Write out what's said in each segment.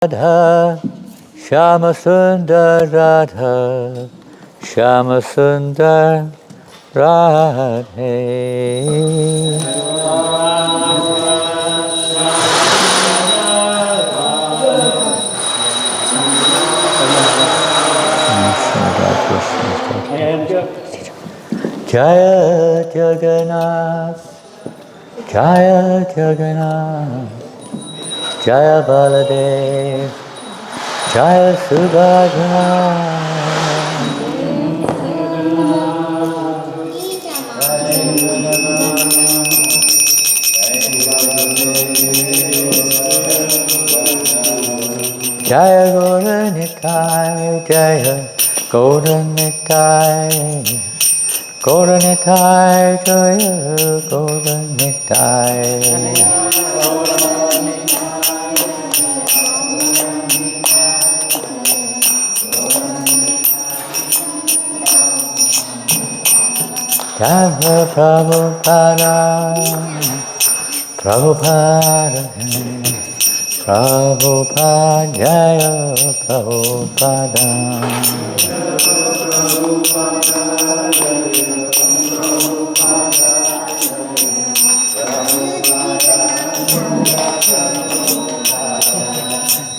Radha, Shama Sundar Radha, Shama Sundar Radhe. Jaya Jagannath, Jaya Jagannath, Jaya Baladev, Jaya Subhadra. Jaya Gauranitai, Jaya Gauranitai, Gauranitai, Jaya Gauranitai. Jaya Prabhupada, Prabhupada, Prabhupada, Jaya Prabhupada.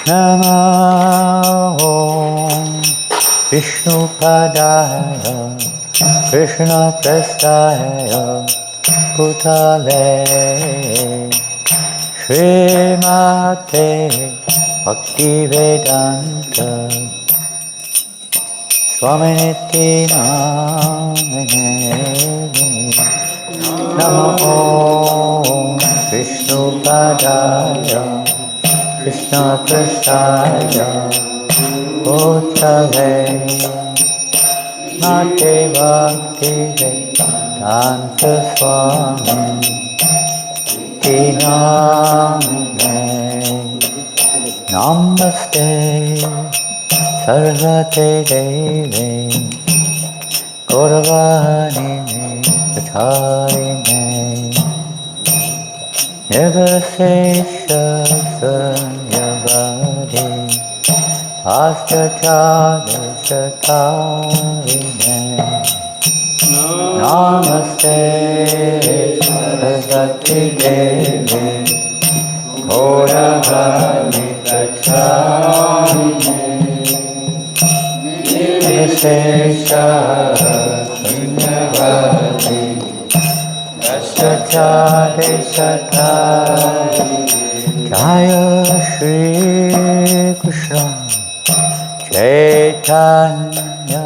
Namo Vishnupadaya, Krishna Prestaya, Bhutale, Srimate Bhaktivedanta Swaminiti Namine. Namo Vishnupadaya, Krishna Prestaya, Bhutale, Mate Bhaktivedanta Swami Namine. Namaste Sarvate Deve Gauravani Pacharine Nirvasesha Sanyavadi Astachada Shatarine. Namaste Sarvate Deve Gauravani Pacharine Nirvasesha Sanyavadi Astachada Shatarine. Jaya Shri Krishna Chaitanya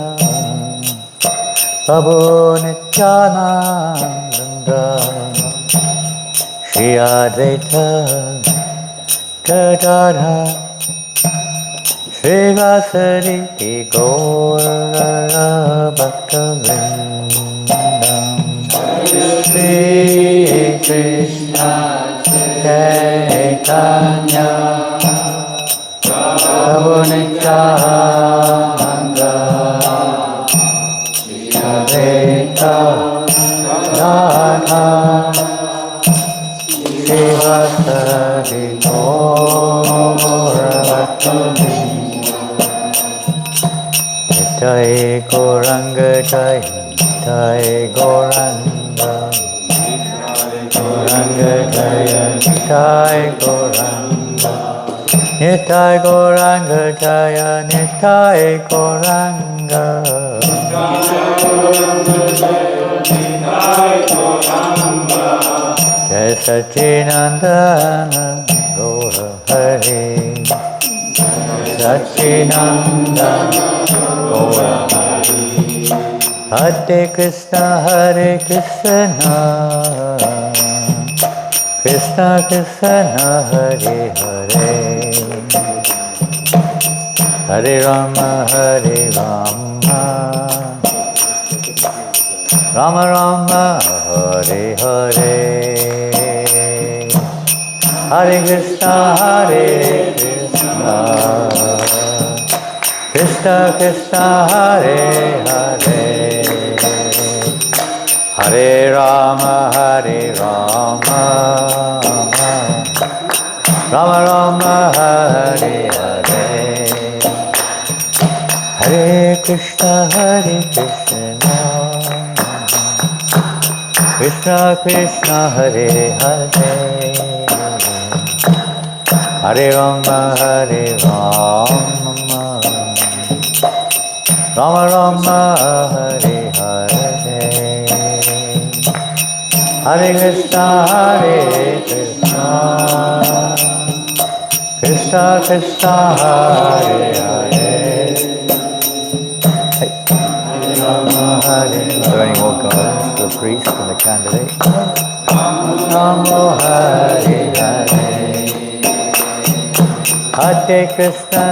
Prabhu Nityananda Shri Advaita Gadadhara Shri Vasari Gaura Bhaktivinoda Shri Krishna Chaitanya Prabhu Nityananda Shri Advaita Gadadhara Shri Vasari Gaura Bhaktivinoda. Jai Gauranga Jai, Jai Gauranga, Gauranga Jaya, Jai Gauranga, Nitai Gauranga Jaya, Nitai Gauranga, Jai Satchinandana Gaura Hari, Satchinandana Gaura Hari. Hare Krishna, Krishna Krishna, Hare Hare, Hare Rama, Rama Rama, Hare Hare, Hare Krishna, Krishna Krishna, Hare Hare, Hare Rama, Rama Rama Hare Hare Hare Krishna Krishna Krishna Hare Hare Hare Rama Rama Rama Hare Hare Hare Krishna Krishna Krishna Hare Hare Hare Rama Hare. Are there any more garlands for the priest and the candidate? Rama Hare Hare Hare Krishna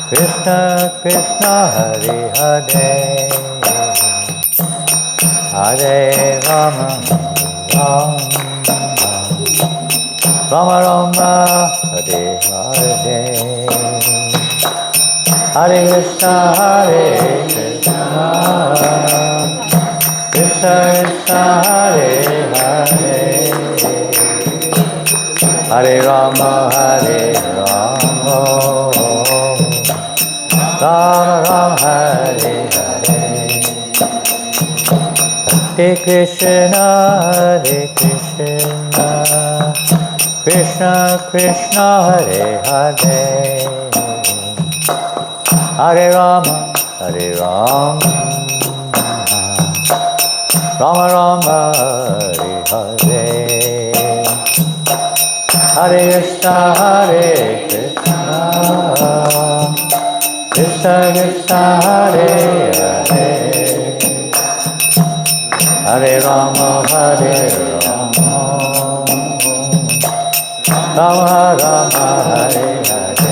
Krishna Krishna Hare Hare Hare Rama Rama Rama Hare Hare Hare Krishna Krishna Krishna Hare Hare Hare Rama Rama Rama Hare Hare Hare Krishna Krishna Krishna Hare Hare Hare Rama Rama Rama Hare Hare Hare Krishna Krishna Krishna Hare Hare Hare Rama Rama Rama Hare Hare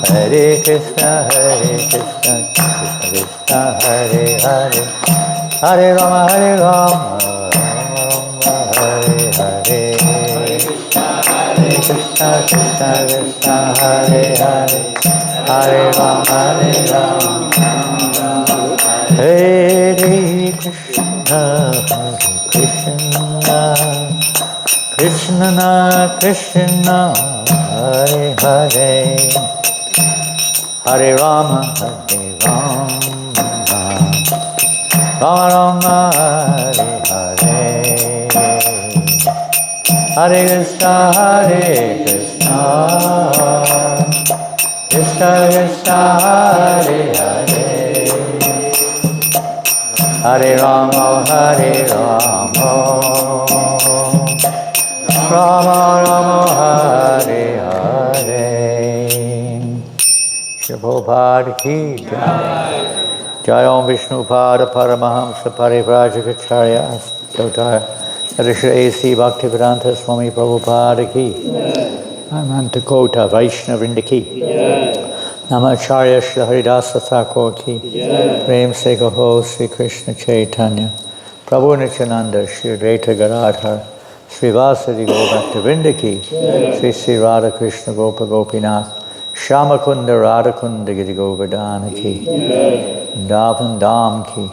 Hare Krishna Krishna Krishna Hare Hare Hare Rama Hare Hare Krishna Krishna Krishna Hare Hare Hare Rama Hare Krishna Krishna Krishna Hare Hare Hare Rama Rama Rama Hare Hare Hare Krishna Krishna Krishna Hare Hare Hare Rama Rama Rama Hare Hare Shri Prabhupada ki Jai Jai Om Vishnu Pada Paramahamsa Parivrajacharya Dr. Shri A.C. Bhaktivedanta Swami Prabhupada ki Ananta Kota Vaishnavrinda ki Namacharya Shri Haridasa Thakur ki Prem Se Kaho Sri Krishna Chaitanya Prabhu Nityananda Shri Advaita Gadadhar Sri Vasadi Bhaktivinoda ki Sri Sri Radha Krishna Gopa Gopinath Shamakunda Radhakunda Giri Govardhana ki Davan Dham ki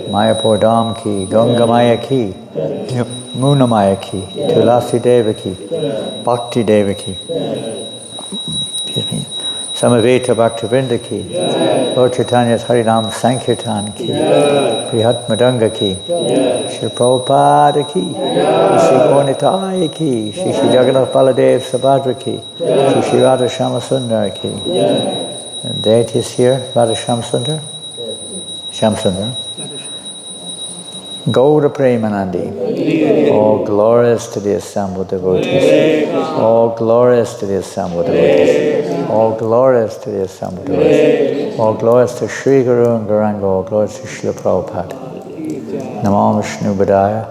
Mayapur Dham ki Ganga Maya ki Muna Maya ki Tulasi Deva ki Bhakti Deva ki Samaveta Bhaktivinoda ki Lord Chaitanya's Harinam Sankirtan ki Prihat Madanga ki Shri Prabhupada ki Shri Gaurnitai ki Shri Jagannath Baladev Subhadra ki Shri Radha Shamasundar ki and deities here, Radha Shamsundar Shamsundar Gaura Premanandi. All glories to the assembled devotees. All glories to the assembled devotees. All glories to the assembled devotees. All glories to Sri Guru and Gauranga. All glories to Srila Prabhupada. Namo Vishnu Padaya.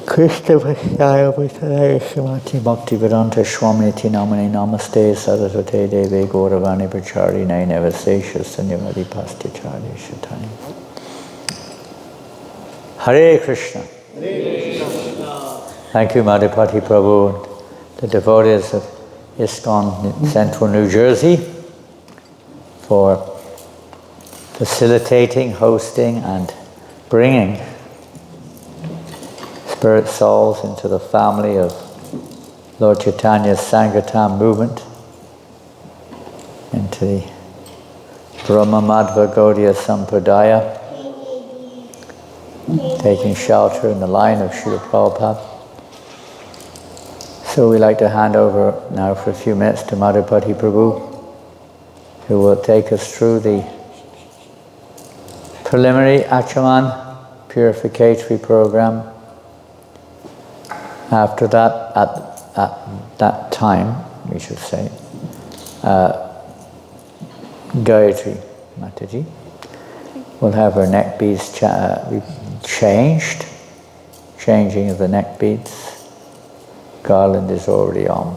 Krishna Vasaya Vasaya Srimati Bhaktivedanta Swamiti Namani Namaste Saraswate Devi Gauravani Prachari Nainavasesha Sanyamadi Pastichari Shatani. Hare Krishna. Thank you, Madhupati Prabhu, the devotees of ISKCON Central New Jersey for facilitating, hosting, and bringing spirit souls into the family of Lord Chaitanya's Sangatam movement, into the Brahma Madhva Gaudiya Sampradaya, taking shelter in the line of Srila Prabhupada. So we like to hand over now for a few minutes to Madhupati Prabhu, who will take us through the preliminary Achaman purificatory program. After that, at that time, we should say, Gayatri Mataji will have her neck beads changing of the neck beads. Garland is already on.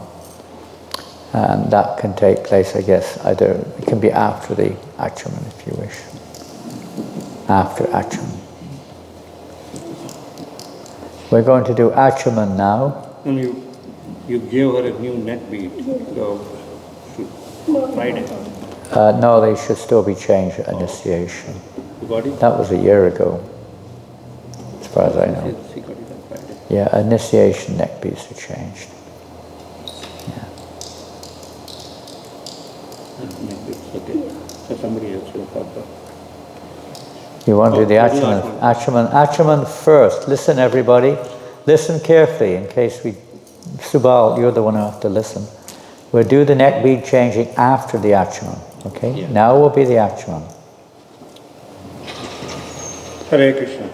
And that can take place, I guess, either, it can be after the Achaman if you wish. After Achaman. We're going to do Achaman now. And you gave her a new neck bead, so Friday. No, they should still be changed at initiation. You got it? That was a year ago, as far as I know. She got it on Friday. Yeah, initiation neck beads are changed. Yeah. Neck beads, okay. So somebody else will pop up. You want to do the Achaman? Achaman first. Listen, everybody. Listen carefully in case we... Subal, you're the one who have to listen. We'll do the neck bead changing after the Achaman. Okay? Yeah. Now will be the Achaman. Hare Krishna.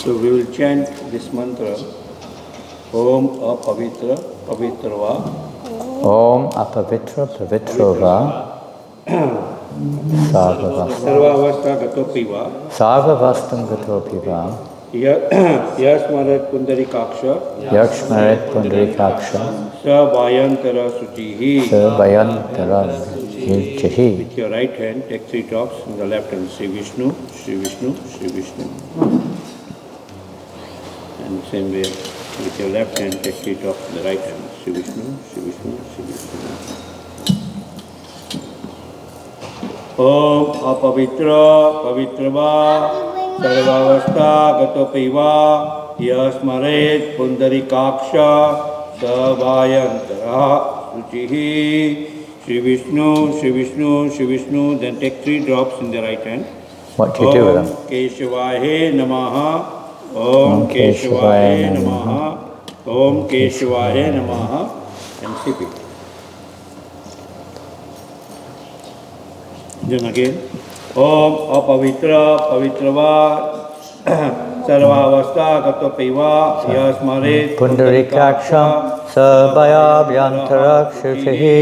So we will chant this mantra. Om apavitra pavitrava. Om apavitra pavitrova. Sarvavastha gatopiva. Sarvavastam gatopiva. Yasmarat pundarikaksha. Yakshmaret pundarikaksha. Savayantara sujihi. Savayantara sujihi. With your right hand, take 3 drops. In the left hand, Sri Vishnu, Sri Vishnu, Sri Vishnu. And same way, with your left hand, take 3 drops. In the right hand, Sri Vishnu, Sri Vishnu, Sri Vishnu. Om apavitra pavitrava sarvavastha gatopiva yasmaret pundarikaksha savayantara suchihi. Shri Vishnu, Shri Vishnu, Shri Vishnu. Then take 3 drops in the right hand. What do you do with them? Om Keshavahe Namaha. Om Keshavahe Namaha. Om Keshavahe Namaha. And sip it. Then again, Om apavitra pavitrava sarvavastha gatopiva yasmaret Pundarikaksha Sabayabhyantarakshutihi.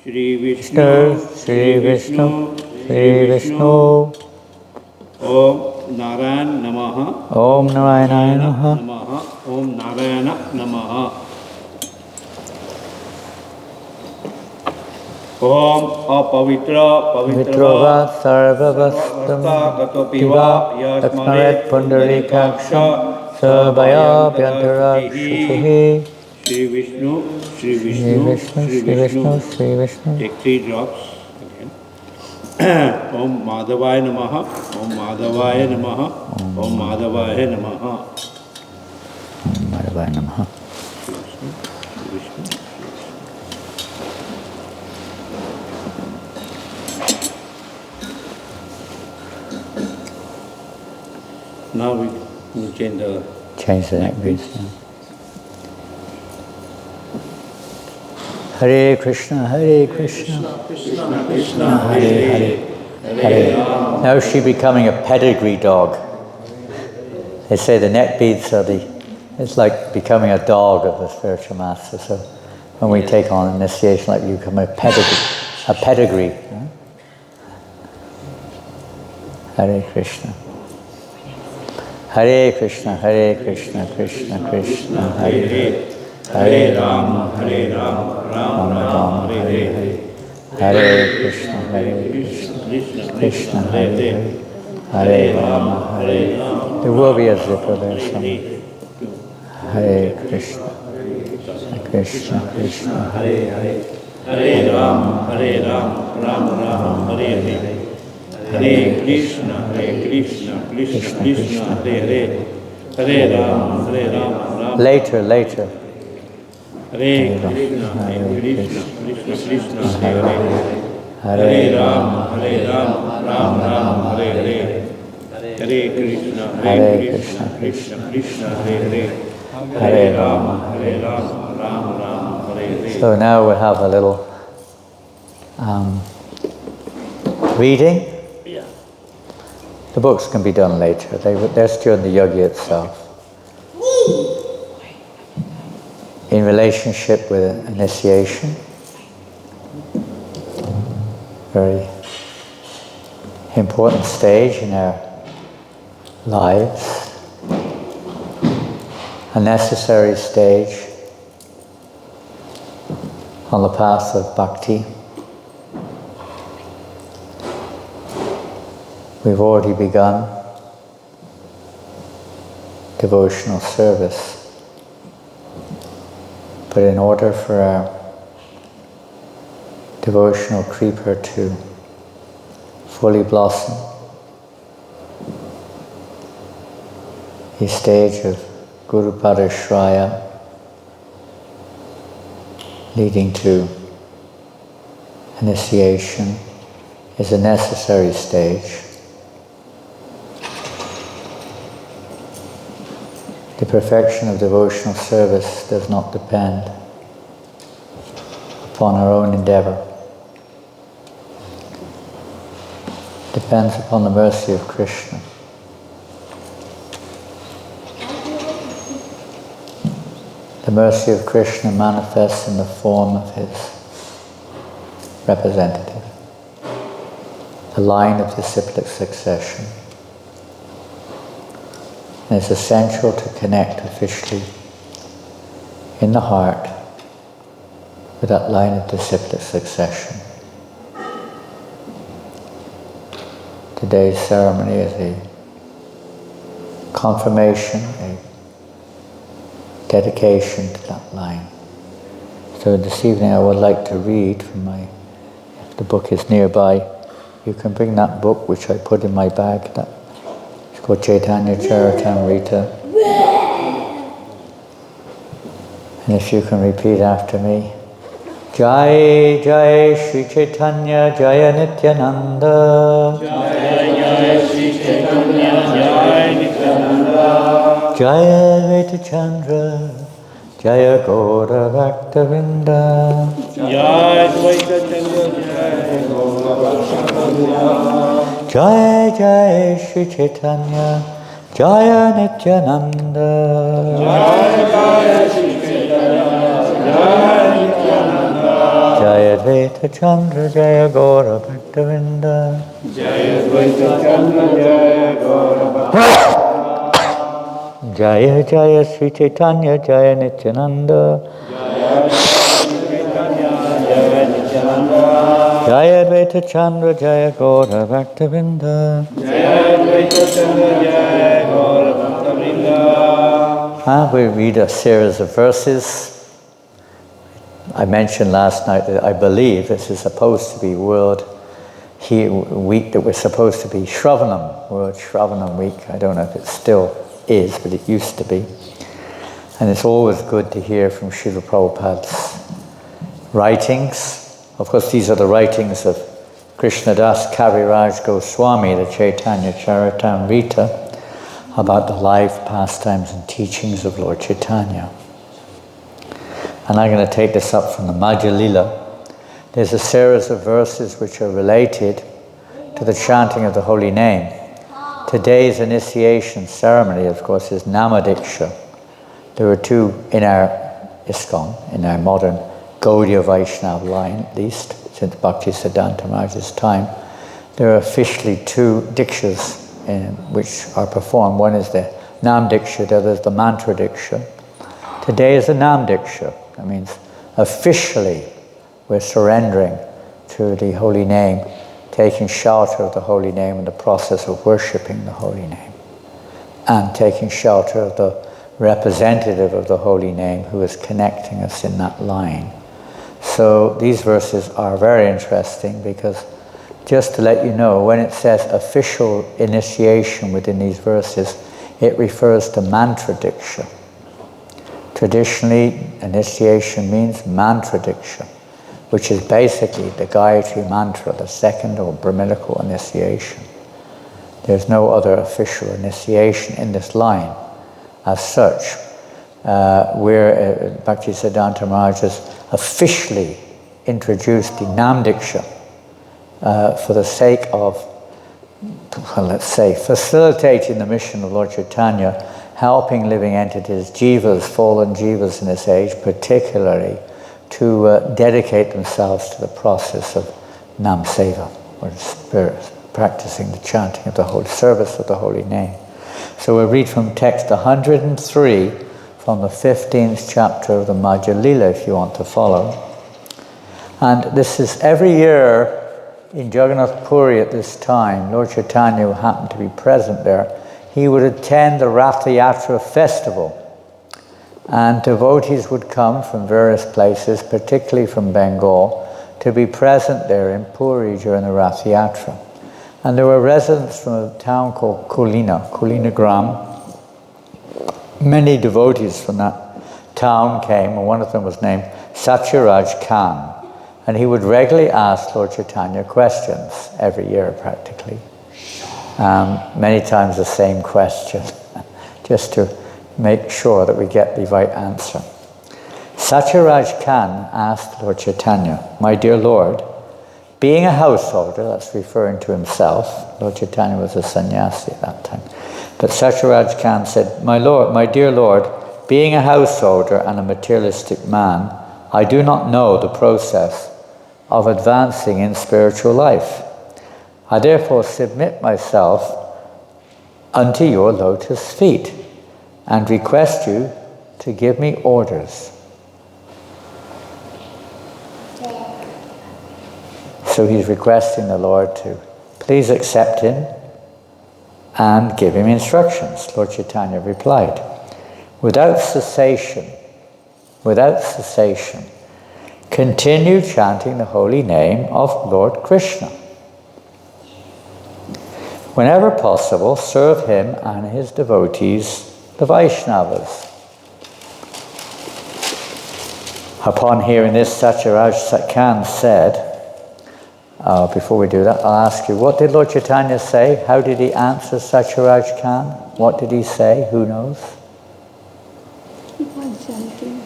Shri Vishnu, Shri Vishnu, Shri Vishnu. Om Narayan Namaha. Om Narayana Namaha. Namaha. Om Narayana Namaha. Om apavitra Vitrova Sarvavastam Gatopiva Yasmaret Pundarikaksha Sabayabhyantarakshutihi. Shri Vishnu, Shri Shri Vishnu, Vishnu, Shri Shri Vishnu, Vishnu. Shri Vishnu. Take 3 drops again. Om Madhavaya Namaha. Om Madhavaya Namaha. Om Madhavaya Namaha. Om Madhavaya Namaha. Shri Vishnu, Shri Vishnu. Now we change the neck beads. Hare Krishna, Hare Krishna, Krishna Krishna, Hare Hare, Hare. Now is she becoming a pedigree dog? They say the neck beads are it's like becoming a dog of the spiritual master. So when we take on initiation, like you become a pedigree. Huh? Hare Krishna. Hare Krishna, Hare Krishna, Krishna Krishna, Hare Hare, Hare Rama, Rama Rama, Hare Hare, Hare Krishna, Krishna Hare Hare, Hare Rama, Hare Rama. There will be a zipper there somewhere. Hare Krishna, Krishna Krishna, Hare Hare, Hare Rama, Rama Rama, Hare Hare, Hare Krishna, Krishna Krishna, Hare Hare Rama, Rama. Later. Hare Krishna, Krishna, Hare Rama, Rama, Hare Krishna, Krishna, Hare Rama, Rama, Hare. So now we'll have a little reading. Yeah. The books can be done later. They're still in the yogya itself. In relationship with initiation, very important stage in our lives, a necessary stage on the path of bhakti. We've already begun devotional service. But in order for our devotional creeper to fully blossom, the stage of Guru Padashraya leading to initiation is a necessary stage. The perfection of devotional service does not depend upon our own endeavor. It depends upon the mercy of Krishna. The mercy of Krishna manifests in the form of his representative, the line of disciplic succession. And it's essential to connect officially in the heart with that line of disciplic succession. Today's ceremony is a confirmation, a dedication to that line. So this evening I would like to read from if the book is nearby, you can bring that book which I put in my bag, it's called Chaitanya Charitamrita. And if you can repeat after me. Jai Jai Shri Chaitanya Jaya Nityananda. Jai Jai Shri Chaitanya Jai Nityananda. Jaya Veta Chandra Jaya Gaura Bhaktavinda. Jai Veta Chandra Jaya Gaura Bhaktavinda. Jai Jai Shri Chaitanya Jaya Nityananda. Jai Jai Shri Chaitanya Jaya Nityananda. Jaya Veta Chandra Jaya Gaura Bhaktavinda. Jaya Veta Chandra Jaya Gaura Bhaktavinda. Jaya Jaya Sri Chaitanya Jaya Nityananda. Jaya Shri Chaitanya Jaya Nityananda. Jaya Advaita Chandra Jaya Gaura Bhaktavinda. Jaya Advaita Chandra Jaya Gaura Bhaktavinda. And we read a series of verses. I mentioned last night that I believe this is supposed to be World Week, that we're supposed to be Shravanam, World Shravanam Week. I don't know if it still is, but it used to be. And it's always good to hear from Srila Prabhupada's writings. Of course, these are the writings of Krishnadas Kaviraj Goswami, the Chaitanya Charitamrita, about the life, pastimes, and teachings of Lord Chaitanya. And I'm going to take this up from the Madhya Lila. There's a series of verses which are related to the chanting of the holy name. Today's initiation ceremony, of course, is Namadiksha. There are two in our ISKCON, in our modern Gaudiya Vaishnava line, at least, since Bhakti Siddhanta Maharaj's time. There are officially two dikshas which are performed. One is the Nam Diksha, the other is the Mantra Diksha. Today is the Nam Diksha. That means officially we're surrendering to the holy name, taking shelter of the holy name in the process of worshipping the holy name, and taking shelter of the representative of the holy name who is connecting us in that line. So these verses are very interesting because just to let you know, when it says official initiation within these verses, it refers to mantra diksha. Traditionally, initiation means mantra diksha, which is basically the Gayatri mantra, the second or Brahminical initiation. There's no other official initiation in this line as such. Where Bhaktisiddhanta Maharaj has officially introduced the Nam Diksha for the sake of, well, let's say, facilitating the mission of Lord Chaitanya, helping living entities, jivas, fallen jivas in this age, particularly to dedicate themselves to the process of Nam Seva, or spirit, practicing the chanting of the holy service of the holy name. So we'll read from text 103 from the 15th chapter of the Madhya Lila, if you want to follow. And this is every year in Jagannath Puri at this time. Lord Chaitanya, who happened to be present there, he would attend the Rath Yatra festival. And devotees would come from various places, particularly from Bengal, to be present there in Puri during the Rath Yatra. And there were residents from a town called Kulina Gram. Many devotees from that town came, and one of them was named Satyaraj Khan. And he would regularly ask Lord Chaitanya questions, every year practically. Many times the same question, just to make sure that we get the right answer. Satyaraj Khan asked Lord Chaitanya, "My dear Lord, being a householder," that's referring to himself, Lord Chaitanya was a sannyasi at that time, but Satyaraj Khan said, my dear Lord, being a householder and a materialistic man, I do not know the process of advancing in spiritual life. I therefore submit myself unto your lotus feet and request you to give me orders. So he's requesting the Lord to please accept him and give him instructions. Lord Chaitanya replied, without cessation, continue chanting the holy name of Lord Krishna. Whenever possible, serve him and his devotees, the Vaishnavas. Upon hearing this, Satyaraj Khan said, before we do that, I'll ask you, what did Lord Chaitanya say? How did he answer Satyaraj Khan? What did he say? Who knows? Keep on chanting.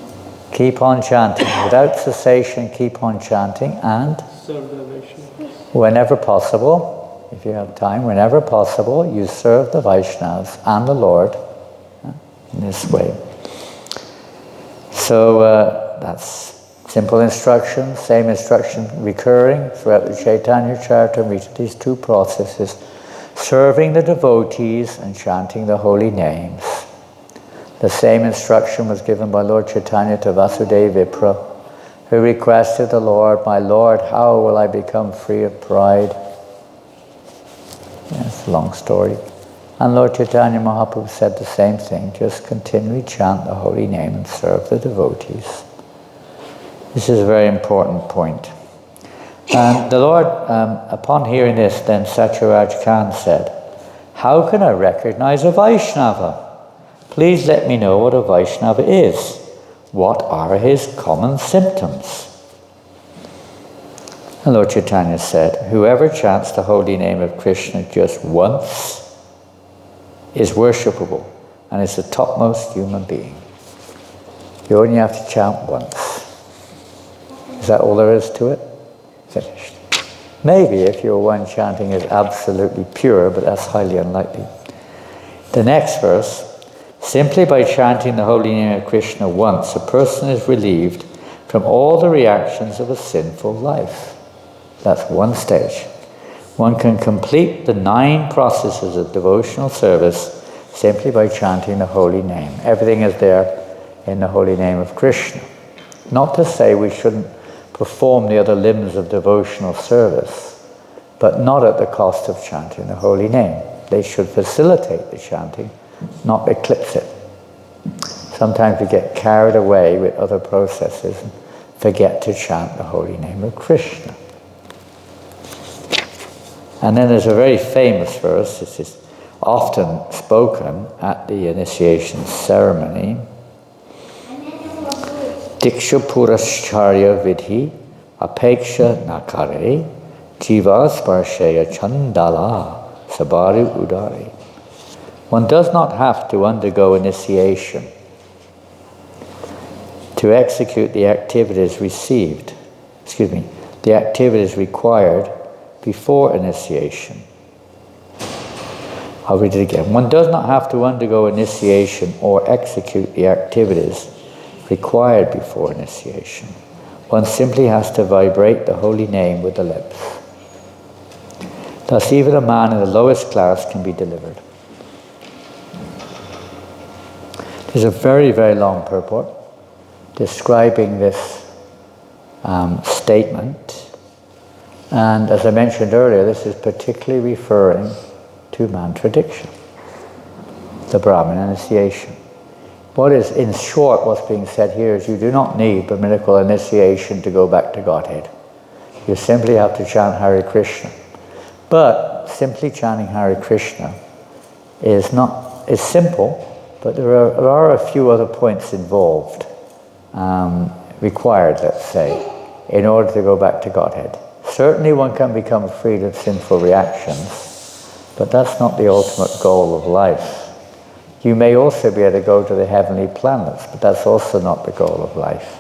Keep on chanting. Without cessation, keep on chanting. And Serve the Vaishnavas. Whenever possible, if you have time, whenever possible, you serve the Vaishnavas and the Lord in this way. So that's simple instruction, same instruction recurring throughout the Chaitanya Charitamrita, these two processes, serving the devotees and chanting the holy names. The same instruction was given by Lord Chaitanya to Vasudeva Vipra, who requested the Lord, my Lord, how will I become free of pride? It's a long story. And Lord Chaitanya Mahaprabhu said the same thing, just continually chant the holy name and serve the devotees. This is a very important point. And the Lord, upon hearing this, then Satyaraj Khan said, how can I recognize a Vaishnava? Please let me know what a Vaishnava is. What are his common symptoms? And Lord Chaitanya said, whoever chants the holy name of Krishna just once is worshipable and is the topmost human being. You only have to chant once. Is that all there is to it? Finished. Maybe if your one chanting is absolutely pure, but that's highly unlikely. The next verse, simply by chanting the holy name of Krishna once, a person is relieved from all the reactions of a sinful life. That's one stage. One can complete the 9 processes of devotional service simply by chanting the holy name. Everything is there in the holy name of Krishna. Not to say we shouldn't perform the other limbs of devotional service, but not at the cost of chanting the holy name. They should facilitate the chanting, not eclipse it. Sometimes we get carried away with other processes and forget to chant the holy name of Krishna. And then there's a very famous verse, this is often spoken at the initiation ceremony. Diksha Purascharya Vidhi Apeksha Nakare Jiva Sparsheya Chandala Sabari Udari. One does not have to undergo initiation to execute the activities the activities required before initiation. I'll read it again. One does not have to undergo initiation or execute the activities required before initiation. One simply has to vibrate the holy name with the lips. Thus, even a man in the lowest class can be delivered. There's a very, very long purport describing this statement. And as I mentioned earlier, this is particularly referring to mantra diksha, the Brahmin initiation. What is, in short, what's being said here is you do not need Brahminical initiation to go back to Godhead. You simply have to chant Hare Krishna. But simply chanting Hare Krishna is simple, but there are a few other points involved, required, let's say, in order to go back to Godhead. Certainly one can become freed of sinful reactions, but that's not the ultimate goal of life. You may also be able to go to the heavenly planets, but that's also not the goal of life.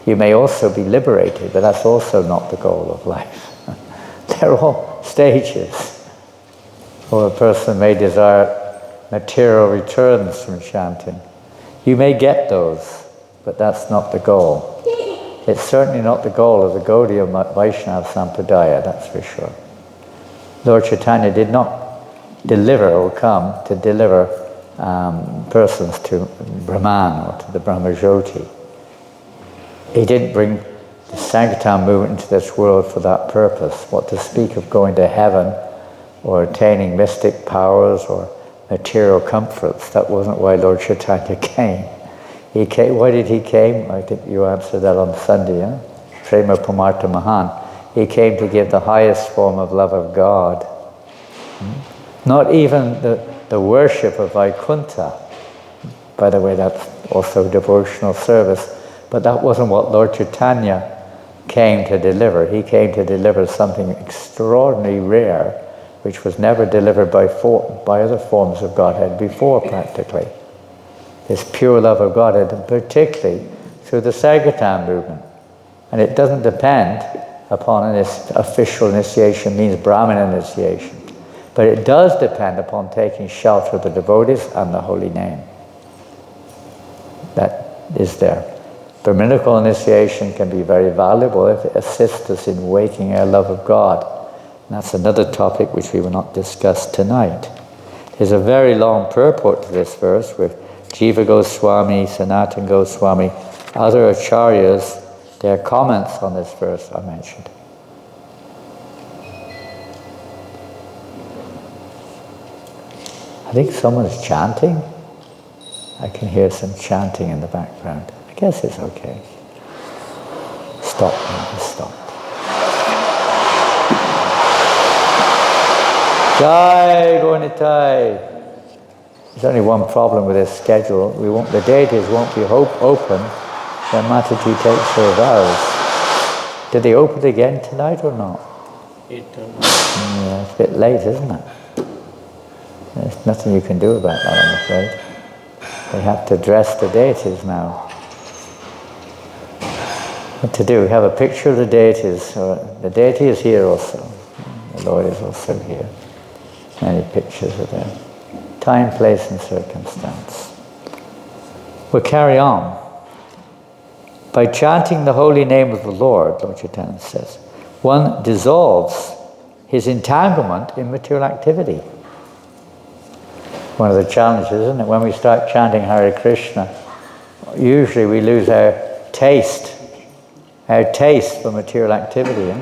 You may also be liberated, but that's also not the goal of life. They're all stages. Or a person may desire material returns from chanting. You may get those, but that's not the goal. It's certainly not the goal of the Gaudiya Vaishnava Sampradaya, that's for sure. Lord Chaitanya did not deliver or come to deliver persons to Brahman or to the Brahmajyoti. He didn't bring the Sankirtan movement into this world for that purpose. What to speak of going to heaven or attaining mystic powers or material comforts, that wasn't why Lord Chaitanya came. He came. Why did he came? I think you answered that on Sunday, yeah? Prema Pamartha Mahan. He came to give the highest form of love of God. Not even the worship of Vaikuntha. By the way, that's also devotional service. But that wasn't what Lord Chaitanya came to deliver. He came to deliver something extraordinarily rare, which was never delivered by other forms of Godhead before, practically. This pure love of Godhead, and particularly through the Sankirtan movement. And it doesn't depend upon an official initiation, means Brahmin initiation. But it does depend upon taking shelter of the devotees and the holy name. That is there. Brahminical initiation can be very valuable if it assists us in waking our love of God. And that's another topic which we will not discuss tonight. There's a very long purport to this verse with Jiva Goswami, Sanatana Goswami, other acharyas, their comments on this verse are mentioned. I think someone is chanting. I can hear some chanting in the background. I guess it's okay. Stop, just stop. Jai Gaunitai. There's only one problem with this schedule. The deities won't be open when Mataji takes her vows. Did they open it again tonight or not? Yeah, it's a bit late, isn't it? There's nothing you can do about that, I'm afraid. They have to dress the deities now. What to do? We have a picture of the deities. The deity is here also. The Lord is also here. Many pictures are there. Time, place, and circumstance. We'll carry on. By chanting the holy name of the Lord, Lord Chaitanya says, one dissolves his entanglement in material activity. One of the challenges, isn't it? When we start chanting Hare Krishna, usually we lose our taste for material activity.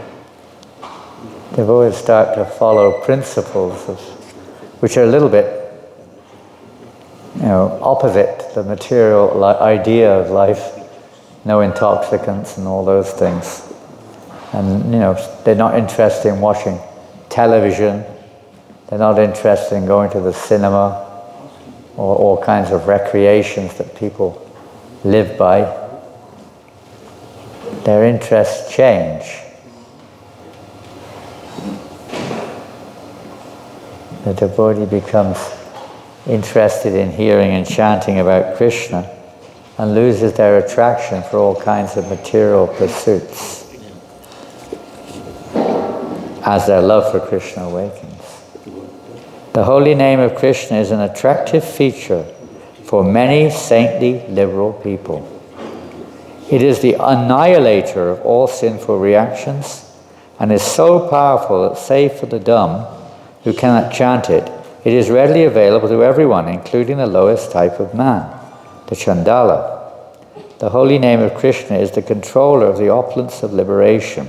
Devotees start to follow principles which are a little bit, opposite the material idea of life. No intoxicants and all those things. And, they're not interested in washing television. They're not interested in going to the cinema or all kinds of recreations that people live by. Their interests change. The devotee becomes interested in hearing and chanting about Krishna and loses their attraction for all kinds of material pursuits as their love for Krishna awakens. The holy name of Krishna is an attractive feature for many saintly, liberal people. It is the annihilator of all sinful reactions and is so powerful that, save for the dumb who cannot chant it, it is readily available to everyone, including the lowest type of man, the Chandala. The holy name of Krishna is the controller of the opulence of liberation,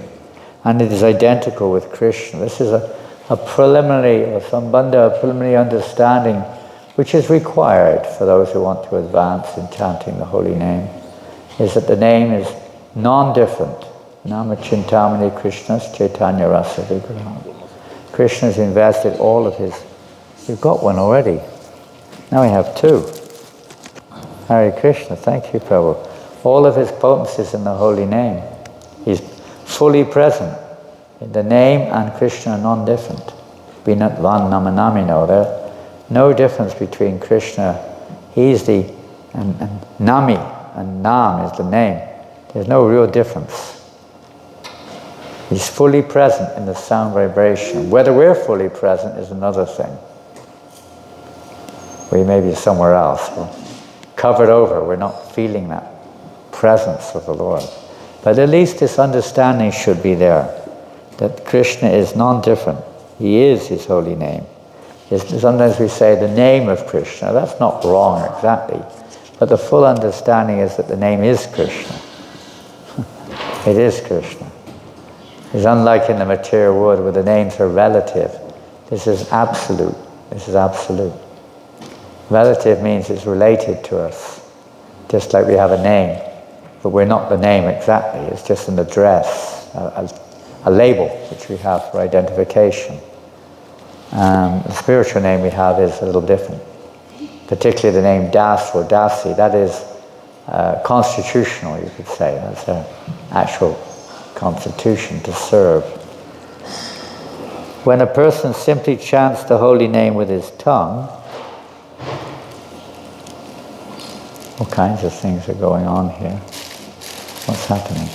and it is identical with Krishna. This is a preliminary, a sambandha, a preliminary understanding which is required for those who want to advance in chanting the holy name, is that the name is non-different. Nama Chintamani Krishna's Chaitanya Rasa Vigraham. Krishna's invested all of his... We've got one already. Now we have two. Hare Krishna, thank you, Prabhu. All of his potencies in the holy name. He's fully present. The name and Krishna are non-different. Binat Van Namanamino. There's no difference between Krishna. He's the... and Nami, and Nam is the name. There's no real difference. He's fully present in the sound vibration. Whether we're fully present is another thing. We may be somewhere else. We're covered over. We're not feeling that presence of the Lord. But at least this understanding should be there, that Krishna is non-different. He is his holy name. Sometimes we say the name of Krishna. That's not wrong exactly. But the full understanding is that the name is Krishna. It is Krishna. It's unlike in the material world where the names are relative. This is absolute. This is absolute. Relative means it's related to us. Just like we have a name, but we're not the name exactly. It's just an address, a label which we have for identification. The spiritual name we have is a little different. Particularly the name Das or Dasi, that is constitutional, you could say. That's an actual constitution to serve. When a person simply chants the holy name with his tongue, all kinds of things are going on here. What's happening?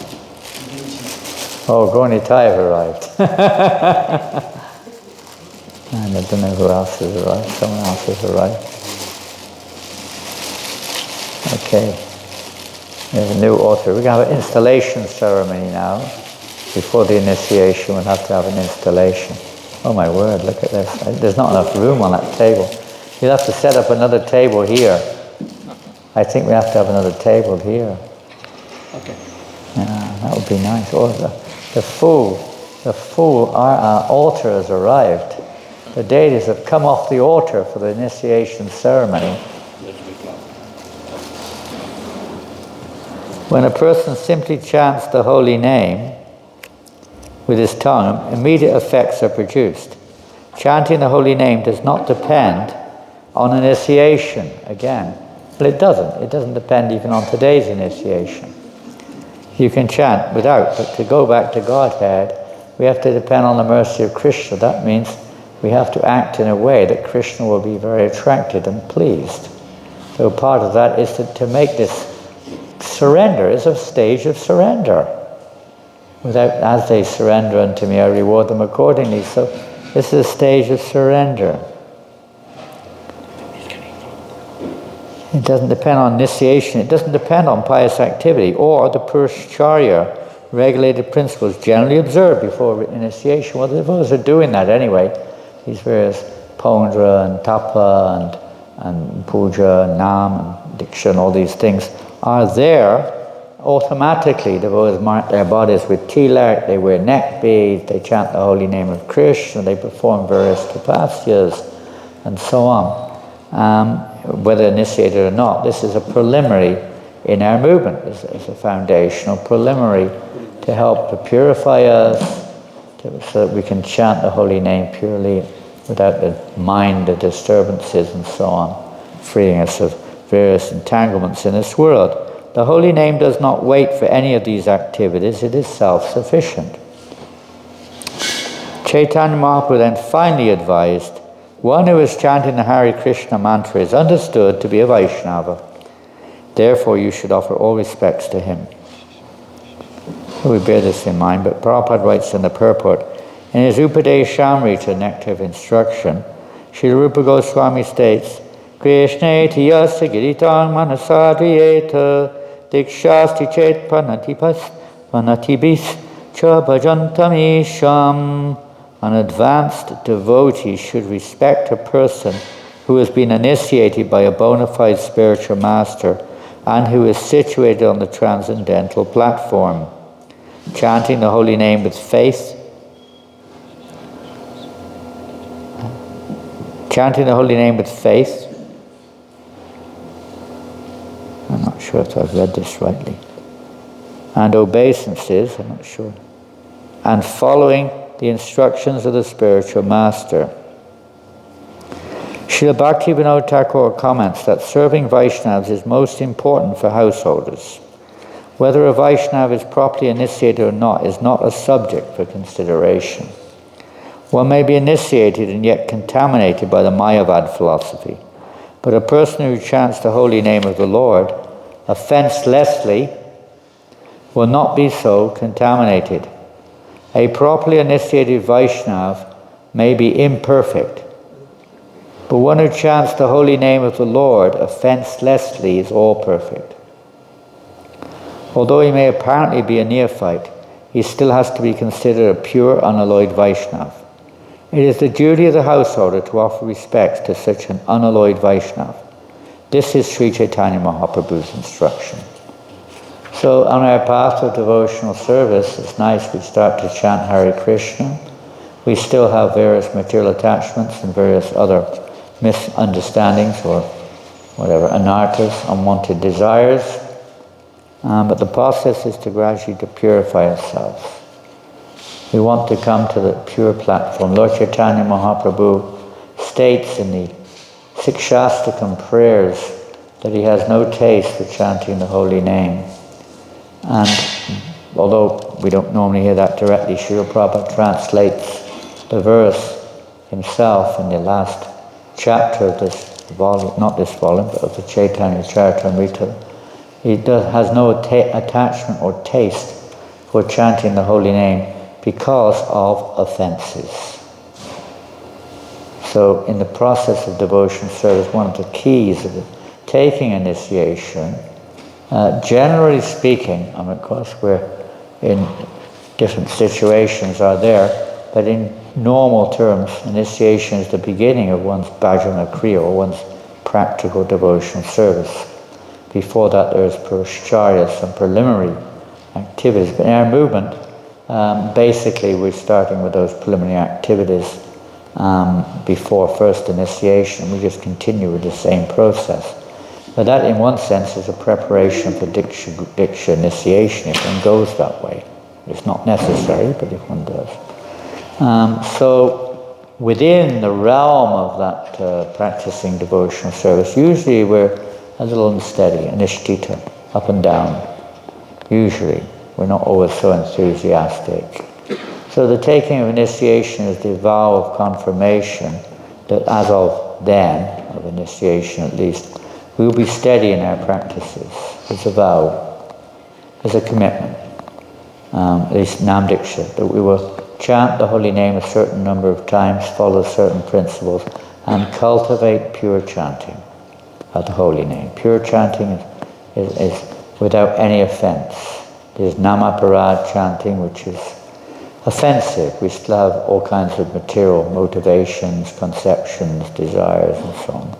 Oh, Gornitai have arrived. And I don't know who else has arrived. Someone else has arrived. Okay. We have a new author. We're going to have an installation ceremony now. Before the initiation, we'll have to have an installation. Oh my word, look at this. There's not enough room on that table. You'll have to set up another table here. I think we have to have another table here. Okay. Yeah, that would be nice. Oh, the full altar has arrived. The deities have come off the altar for the initiation ceremony. When a person simply chants the holy name with his tongue, immediate effects are produced. Chanting the holy name does not depend on initiation, again. Well, it doesn't. It doesn't depend even on today's initiation. You can chant without, but to go back to Godhead, we have to depend on the mercy of Krishna. That means we have to act in a way that Krishna will be very attracted and pleased. So part of that is to make this surrender is a stage of surrender. As they surrender unto me, I reward them accordingly. So this is a stage of surrender. It doesn't depend on initiation. It doesn't depend on pious activity or the Purushacharya, regulated principles generally observed before initiation. Well, the devotees are doing that anyway. These various pondra and tapa and puja and nam and diksha and all these things are there automatically. Devotees mark their bodies with tilak, they wear neck beads, they chant the holy name of Krishna, they perform various tapasyas and so on. Whether initiated or not, this is a preliminary in our movement. It's a foundational preliminary to help to purify us so that we can chant the holy name purely without the mind, the disturbances and so on, freeing us of various entanglements in this world. The holy name does not wait for any of these activities, it is self-sufficient. Chaitanya Mahaprabhu then finally advised, one who is chanting the Hare Krishna mantra is understood to be a Vaishnava. Therefore you should offer all respects to him. We bear this in mind, but Prabhupada writes in the purport, in his Upadeshamrita, Nectar of Instruction, Srila Rupa Goswami states, Krishneti yasya giritang manasadriyeta dikshasti chet panatibis cha bhajantamisham. An advanced devotee should respect a person who has been initiated by a bona fide spiritual master and who is situated on the transcendental platform. Chanting the holy name with faith. Chanting the holy name with faith. I'm not sure if I've read this rightly. And obeisances, I'm not sure. And following the instructions of the spiritual master. Srila Bhaktivinoda Thakur comments that serving Vaishnavas is most important for householders. Whether a Vaishnava is properly initiated or not is not a subject for consideration. One may be initiated and yet contaminated by the Mayavad philosophy, but a person who chants the holy name of the Lord offenselessly will not be so contaminated. A properly initiated Vaishnava may be imperfect, but one who chants the holy name of the Lord offenselessly is all perfect. Although he may apparently be a neophyte, he still has to be considered a pure, unalloyed Vaishnava. It is the duty of the householder to offer respects to such an unalloyed Vaishnava. This is Sri Chaitanya Mahaprabhu's instruction. So on our path of devotional service, it's nice we start to chant Hare Krishna. We still have various material attachments and various other misunderstandings or whatever, anarthas, unwanted desires. But the process is to gradually to purify ourselves. We want to come to the pure platform. Lord Chaitanya Mahaprabhu states in the Sikshastakam prayers that he has no taste for chanting the holy name. And although we don't normally hear that directly, Srila Prabhupada translates the verse himself in the last chapter of this volume, not this volume, but of the Chaitanya Charitamrita. He has no attachment or taste for chanting the holy name because of offenses. So in the process of devotion service, one of the keys of taking initiation, generally speaking, I mean, of course we're in different situations are there, but in normal terms, initiation is the beginning of one's bhajana kriya, or one's practical devotional service. Before that there is purushacharya, some preliminary activities. But in our movement, basically we're starting with those preliminary activities before first initiation. We just continue with the same process. But that in one sense is a preparation for Diksha initiation if one goes that way. It's not necessary, but if one does. So within the realm of that practicing devotional service, usually we're a little unsteady, anishtita, up and down. Usually. We're not always so enthusiastic. So the taking of initiation is the vow of confirmation that as of then, of initiation at least, we will be steady in our practices. It's a vow. It's a commitment. At least Namdiksha, that we will chant the holy name a certain number of times, follow certain principles, and cultivate pure chanting of the holy name. Pure chanting is without any offense. There's namaparad chanting, which is offensive. We still have all kinds of material motivations, conceptions, desires, and so on.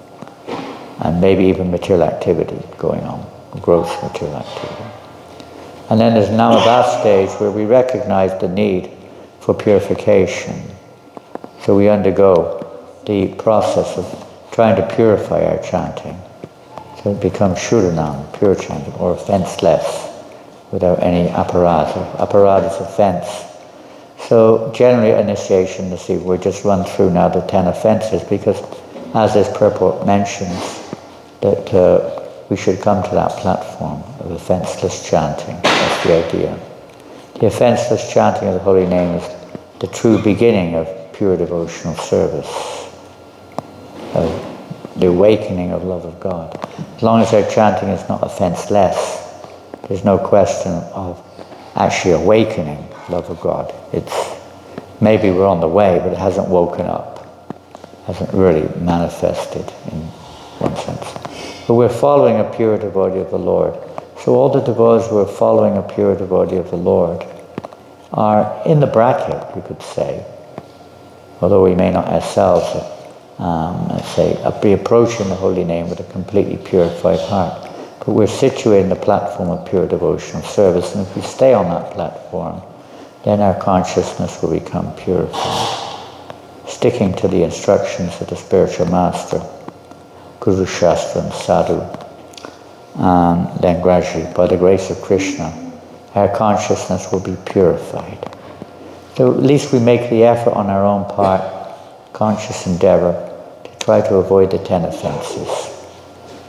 And maybe even material activity going on, gross material activity. And then there's namabhas stage where we recognize the need for purification. So we undergo the process of trying to purify our chanting. So it becomes shuddhanam, pure chanting, or offenseless, without any aparadha. Aparadha is offense. So generally initiation this evening, we'll just run through now the 10 offences, because as this purport mentions, that we should come to that platform of offenceless chanting. That's the idea. The offenceless chanting of the holy name is the true beginning of pure devotional service, of the awakening of love of God. As long as our chanting is not offenceless, there's no question of actually awakening love of God. It's maybe we're on the way, but it hasn't woken up, hasn't really manifested in one sense. But we're following a pure devotee of the Lord. So all the devotees who are following a pure devotee of the Lord are in the bracket, you could say, although we may not ourselves, let's say, be approaching the holy name with a completely purified heart. But we're situated in the platform of pure devotional service, and if we stay on that platform, then our consciousness will become purified, sticking to the instructions of the spiritual master, Guru Shastra and Sadhu. And then gradually, by the grace of Krishna, our consciousness will be purified. So at least we make the effort on our own part, conscious endeavor, to try to avoid the 10 offenses.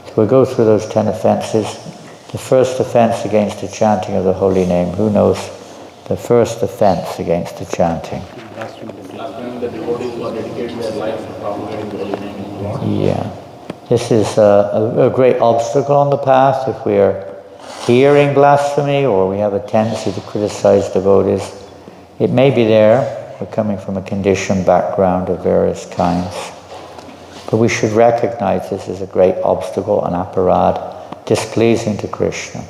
So we'll go through those 10 offenses. The first offense against the chanting of the holy name. Who knows the first offense against the chanting? Blaspheming the devotees who are dedicating their lives to propagating the holy name of God. Yeah. This is a great obstacle on the path. If we are hearing blasphemy, or we have a tendency to criticize devotees, it may be there. We're coming from a conditioned background of various kinds. But we should recognize this as a great obstacle, an aparad, displeasing to Krishna.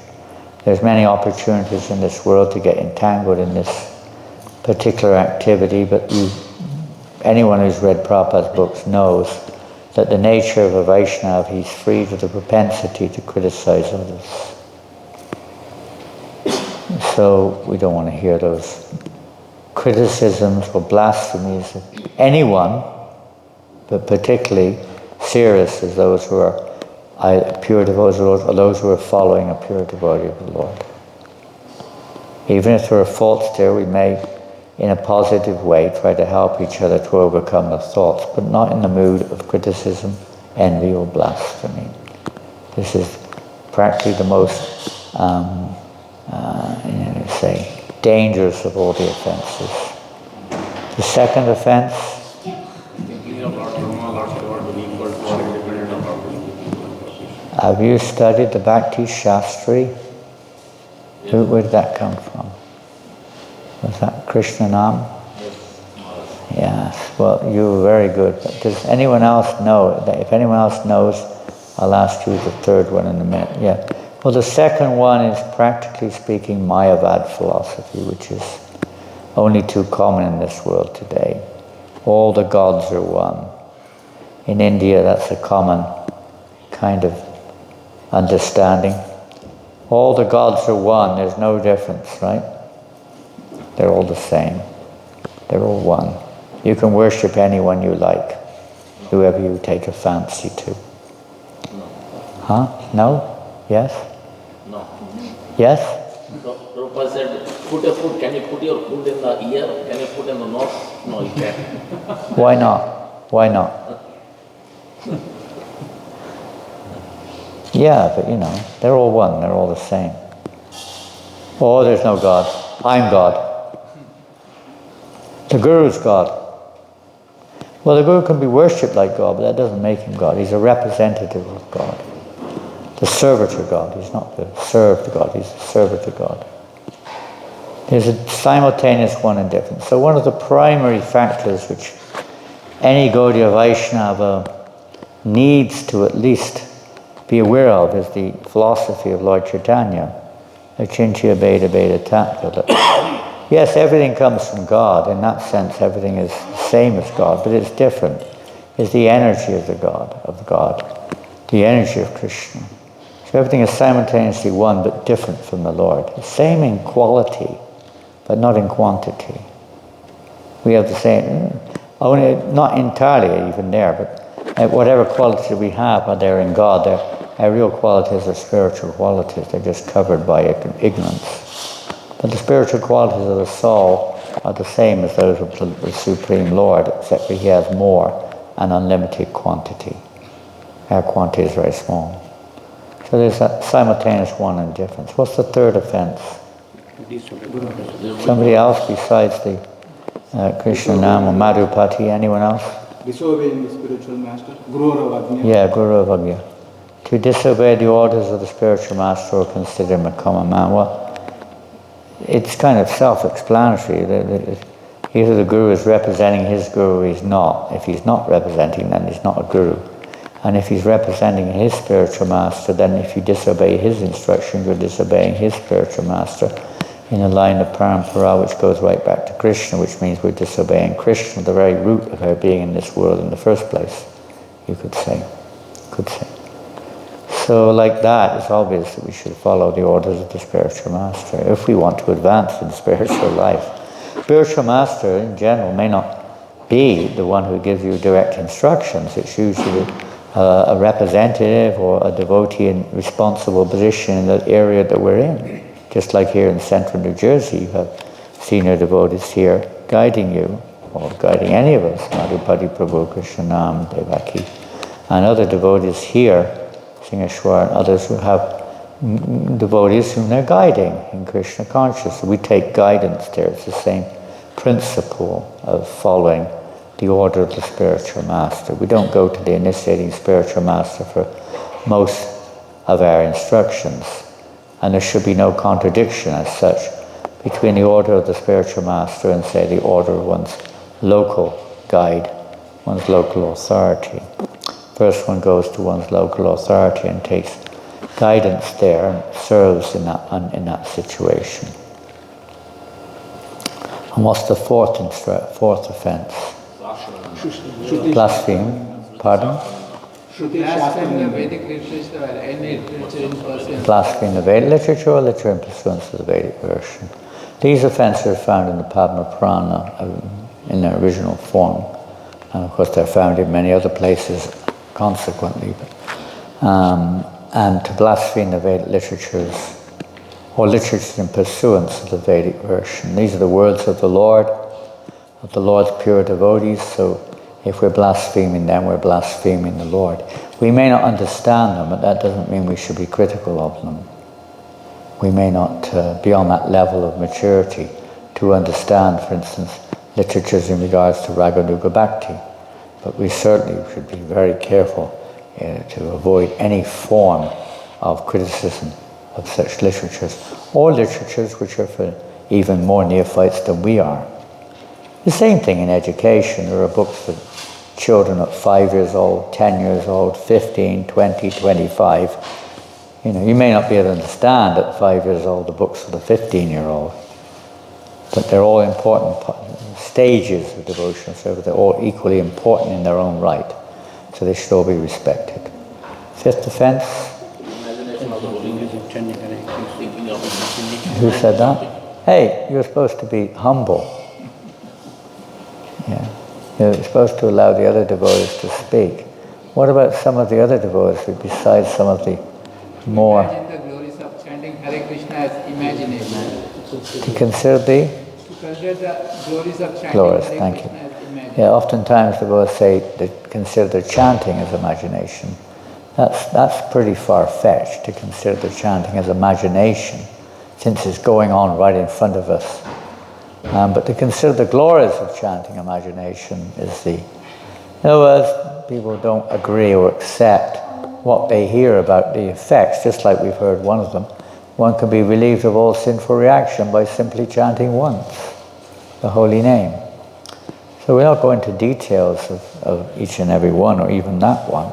There's many opportunities in this world to get entangled in this particular activity, but anyone who's read Prabhupada's books knows that the nature of a Vaishnava, he's free of the propensity to criticize others. So we don't want to hear those criticisms or blasphemies of anyone, but particularly serious as those who are pure devotees or those who are following a pure devotee of the Lord. Even if there are faults there, we may, in a positive way, try to help each other to overcome the thoughts, but not in the mood of criticism, envy, or blasphemy. This is practically the most, say, dangerous of all the offenses. The second offense. Have you studied the Bhakti Shastri? Yes. Where did that come from? Was that Krishna Nam? Yes. Yes. Well, you were very good. But does anyone else know? If anyone else knows, I'll ask you the third one in a minute. Yeah. Well, the second one is, practically speaking, Mayavad philosophy, which is only too common in this world today. All the gods are one. In India, that's a common kind of understanding. All the gods are one. There's no difference, right? They're all the same. They're all one. You can worship anyone you like, whoever you take a fancy to. Huh? No? Yes? No. Yes? So Prabhupada said, put a foot, can you put your foot in the ear? Can you put in the nose? No, you can't. Why not? Why not? Yeah, but they're all one, they're all the same. Oh, there's no God. I'm God. The Guru's God. Well, the Guru can be worshipped like God, but that doesn't make him God. He's a representative of God. The servitor God. He's not the served God, he's the servitor God. There's a simultaneous one and different. So one of the primary factors which any Gaudiya Vaishnava needs to at least be aware of is the philosophy of Lord Chaitanya, Achintya Bheda Bheda Tattva. Yes, everything comes from God. In that sense, everything is the same as God, but it's different. It's the energy of the God, the energy of Krishna. So everything is simultaneously one, but different from the Lord. The same in quality, but not in quantity. We have the same, only not entirely even there, but whatever qualities we have are there in God. Our real qualities are spiritual qualities. They're just covered by ignorance. But the spiritual qualities of the soul are the same as those of the Supreme Lord, except that he has more, an unlimited quantity. Our quantity is very small. So there's a simultaneous one and difference. What's the third offense? Somebody else besides the Krishna Nam or Madhupati, anyone else? Disobeying the spiritual master, Guru Ravagnya. Yeah, Guru Ravagnya. To disobey the orders of the spiritual master or consider him a common man. Well, it's kind of self-explanatory. Either the Guru is representing his Guru or he's not. If he's not representing, then he's not a Guru. And if he's representing his spiritual master, then if you disobey his instructions, you're disobeying his spiritual master in a line of parampara, which goes right back to Krishna, which means we're disobeying Krishna, the very root of our being in this world in the first place, you could say. So like that, it's obvious that we should follow the orders of the spiritual master if we want to advance in spiritual life. Spiritual master, in general, may not be the one who gives you direct instructions. It's usually a representative or a devotee in responsible position in the area that we're in. Just like here in central New Jersey, you have senior devotees here guiding you, or guiding any of us, Madhupati Prabhu, Krishnanam, Devaki, and other devotees here, Singeshwar, and others who have devotees whom they're guiding in Krishna consciousness. We take guidance there. It's the same principle of following the order of the spiritual master. We don't go to the initiating spiritual master for most of our instructions. And there should be no contradiction as such between the order of the spiritual master and, say, the order of one's local guide, one's local authority. First one goes to one's local authority and takes guidance there and serves in that situation. And what's the fourth offense? Blaspheme. Pardon? Blaspheme the Vedic literature or any literature in person. Blaspheme the Vedic literature or literature in pursuance of the Vedic version. These offenses are found in the Padma Purana in their original form. And of course they're found in many other places consequently. And to blaspheme the Vedic literatures or literatures in pursuance of the Vedic version. These are the words of the Lord's pure devotees, so if we're blaspheming them, we're blaspheming the Lord. We may not understand them, but that doesn't mean we should be critical of them. We may not be on that level of maturity to understand, for instance, literatures in regards to Raganuga Bhakti. But we certainly should be very careful to avoid any form of criticism of such literatures, or literatures which are for even more neophytes than we are. The same thing in education. There are books for children at 5 years old, 10 years old, 15, 20, 25. You may not be able to understand at 5 years old the books for the 15-year-old, but they're all important stages of devotional service. They're all equally important in their own right, so they should all be respected. Fifth offense. Who said that? Hey, you're supposed to be humble. Yeah. You're supposed to allow the other devotees to speak. What about some of the other devotees, besides some of the more... Imagine the glories of chanting Hare Krishna as imagination. To consider the... To consider the glories of chanting Glories, Hare thank Krishna you. as imagination. Yeah, oftentimes devotees say they consider the chanting as imagination. That's pretty far-fetched, to consider the chanting as imagination, since it's going on right in front of us. But to consider the glories of chanting imagination is the... In other words, people don't agree or accept what they hear about the effects, just like we've heard one of them. One can be relieved of all sinful reaction by simply chanting once the holy name. So we're not going into details of each and every one, or even that one.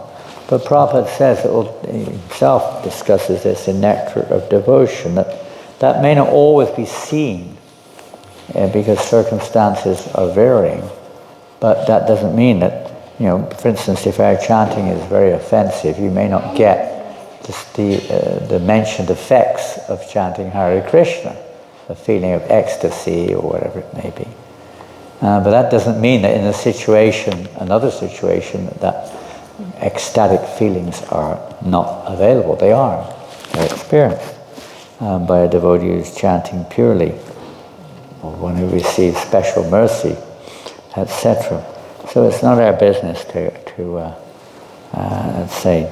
But Prabhupada says, he himself discusses this in Nectar of Devotion, that may not always be seen, because circumstances are varying, but that doesn't mean that, for instance, if our chanting is very offensive, you may not get the mentioned effects of chanting Hare Krishna, the feeling of ecstasy or whatever it may be. But that doesn't mean that in another situation, that ecstatic feelings are not available. They are. They're experienced by a devotee who's chanting purely or one who receives special mercy, etc. So it's not our business to let's say,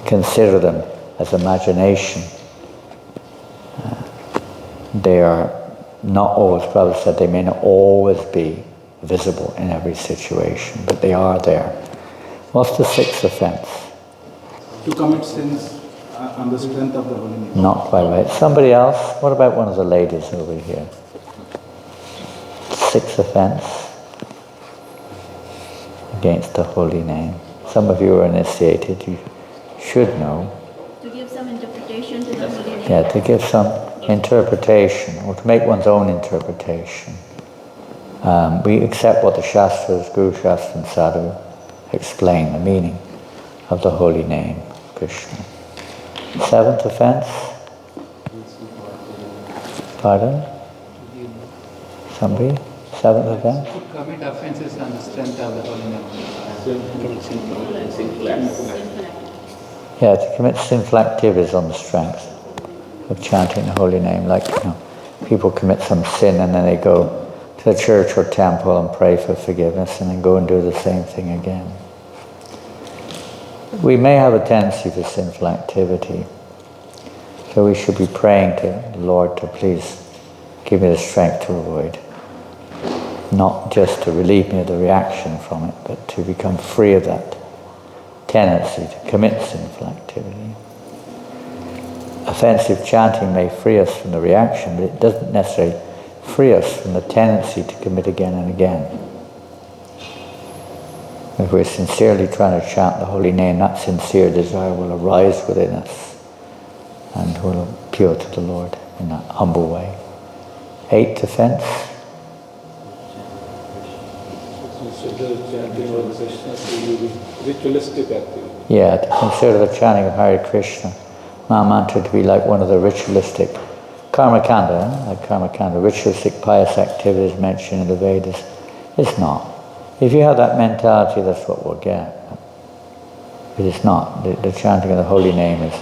consider them as imagination. They are not always, Prabhupada said, they may not always be visible in every situation, but they are there. What's the sixth offense? To commit sins on the strength of the holy name. Not quite right. Somebody else? What about one of the ladies over here? Sixth offense against the holy name. Some of you are initiated, you should know. To give some interpretation to the holy name. Yeah, to give some interpretation, or to make one's own interpretation. We accept what the Shastras, Guru Shastra and Sadhu explain, the meaning of the holy name, Krishna. Seventh offense? Pardon? Somebody? Seventh offense? To commit offenses on the strength of the holy name. Yeah, to commit sinful activities on the strength of chanting the holy name. Like, people commit some sin and then they go to the church or temple and pray for forgiveness and then go and do the same thing again. We may have a tendency for sinful activity, so we should be praying to the Lord to please give me the strength to avoid. Not just to relieve me of the reaction from it, but to become free of that tendency to commit sinful activity. Offensive chanting may free us from the reaction, but it doesn't necessarily free us from the tendency to commit again and again. If we're sincerely trying to chant the holy name, that sincere desire will arise within us and will appeal to the Lord in that humble way. Eighth offense. Consider chanting of Krishna to be ritualistic activity. Yeah, to consider the chanting of Hare Krishna, Maha Mantra, to be like one of the ritualistic karmakanda, like karmakanda, ritualistic pious activities mentioned in the Vedas. It's not. If you have that mentality, that's what we'll get. But it's not. The chanting of the holy name is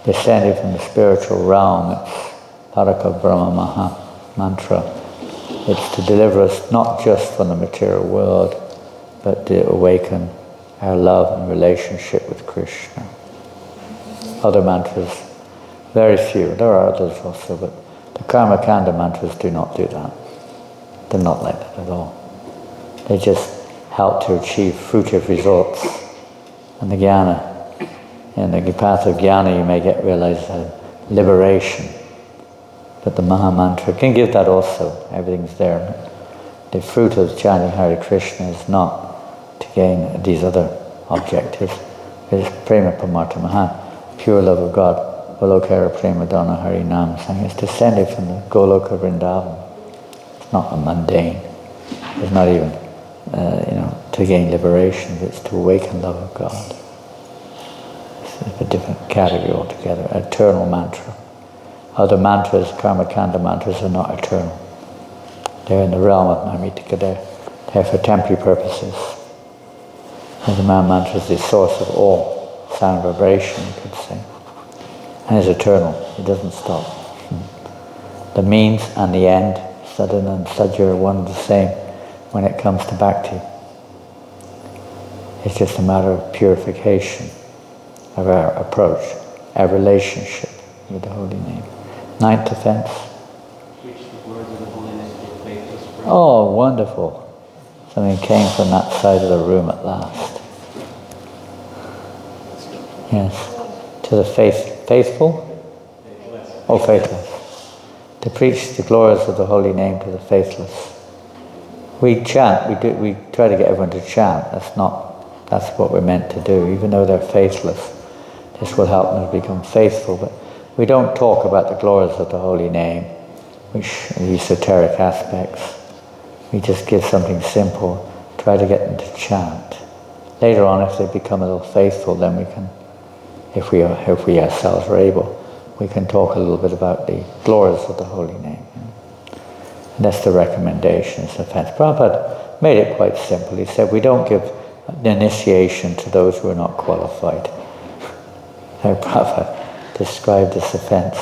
descended from the spiritual realm. It's Paraka Brahma Maha Mantra. It's to deliver us not just from the material world, but to awaken our love and relationship with Krishna. Other mantras, very few. There are others also, but the Karmakanda mantras do not do that. They're not like that at all. They just help to achieve fruitive results. And the jnana, in the path of jnana, you may realize liberation. But the Maha Mantra can give that also. Everything's there. The fruit of chanting Hare Krishna is not to gain these other objectives. It is Prema Pamartha Maha, pure love of God. Golokara Prema Dana Hari Nam Sang. It's descended from the Goloka Vrindavan. It's not a mundane. It's not even to gain liberation, but it's to awaken love of God. It's a different category altogether, eternal mantra. Other mantras, Karmakanda mantras, are not eternal. They're in the realm of Namitika, they're for temporary purposes. And the Maha Mantra is the source of all sound vibration, you could say. And is eternal, it doesn't stop. The means and the end, sadhana and sadhya, are one and the same when it comes to bhakti. It's just a matter of purification of our approach, our relationship with the holy name. Ninth offense. Preach the words of the holiness to the faithless friend. Oh, wonderful. Something came from that side of the room at last. Yes. To the faithful? Oh, faithless. To preach the glories of the holy name to the faithless. We chant, we try to get everyone to chant. That's what we're meant to do, even though they're faithless. This will help them to become faithful. But we don't talk about the glories of the holy name, which are the esoteric aspects. We just give something simple, try to get them to chant. Later on, if they become a little faithful, then we can, if we ourselves are able, we can talk a little bit about the glories of the holy name. And that's the recommendation, it's offense. Prabhupada made it quite simple. He said, we don't give the initiation to those who are not qualified. Prabhupada describe this offense.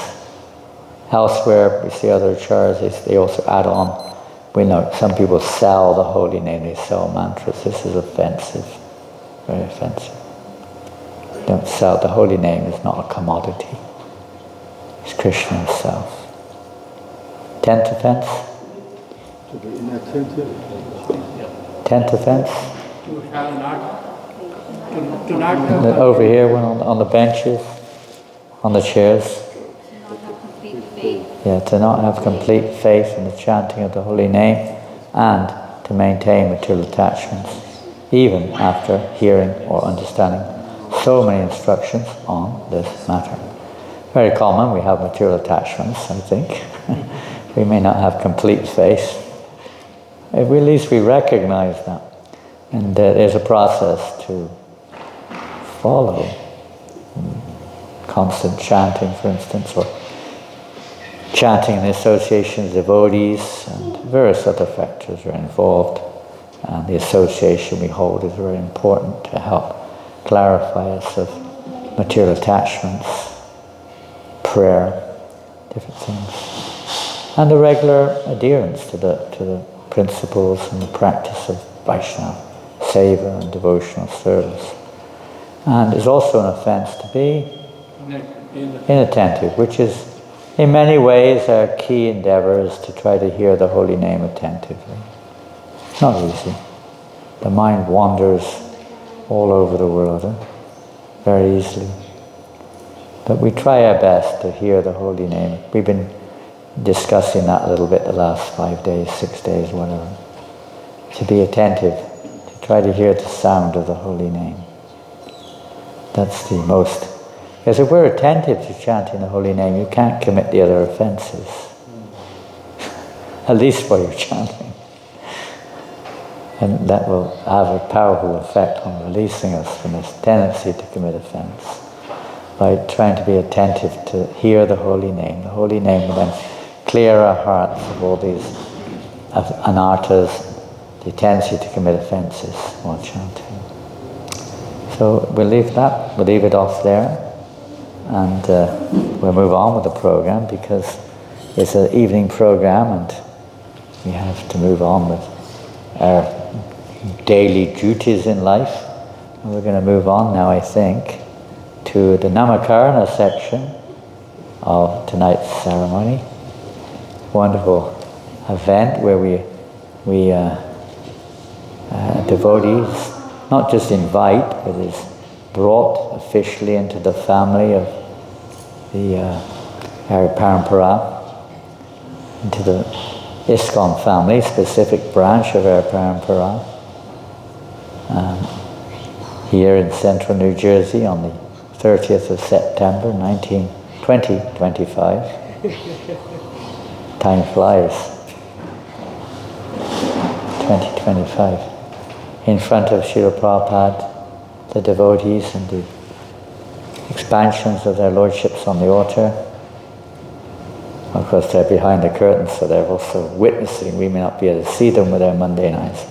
Elsewhere, we see other acharyas, they also add on. We know some people sell the holy name, they sell mantras. This is offensive, very offensive. Don't sell, the holy name is not a commodity. It's Krishna himself. 10th offense? To be inattentive. 10th offense? To shall not, to not have Over here, one on the benches, on the chairs. Not have complete faith. Yeah, to not have complete faith in the chanting of the holy name and to maintain material attachments, even after hearing or understanding so many instructions on this matter. Very common, we have material attachments, I think. We may not have complete faith. At least we recognize that. And there's a process to follow. Constant chanting, for instance, or chanting in the association of devotees, and various other factors are involved. And the association we hold is very important to help clarify us of material attachments, prayer, different things. And the regular adherence to the principles and the practice of Vaishnava, seva and devotional service. And it's also an offense to be inattentive, which is in many ways our key endeavor is to try to hear the holy name attentively. It's not easy. The mind wanders all over the world very easily. But we try our best to hear the holy name. We've been discussing that a little bit the last 5 days, 6 days, whatever. To be attentive, to try to hear the sound of the holy name. That's the most. Because if we're attentive to chanting the holy name, you can't commit the other offenses. At least while you're chanting. And that will have a powerful effect on releasing us from this tendency to commit offense. By trying to be attentive to hear the holy name. The holy name will then clear our hearts of all these anarthas, the tendency to commit offenses while chanting. So we'll leave that, we'll leave it off there, and we'll move on with the program because it's an evening program and we have to move on with our daily duties in life. And we're going to move on now, I think, to the Namakarana section of tonight's ceremony. Wonderful event where we devotees not just invite, but is brought officially into the family of the Arya Parampara, into the ISKCON family, specific branch of Arya Parampara, here in central New Jersey on the 30th of September, 2025. Time flies. 2025. In front of Srila Prabhupada, the devotees and the expansions of their lordships on the altar. Of course, they're behind the curtain, so they're also witnessing. We may not be able to see them with our mundane eyes.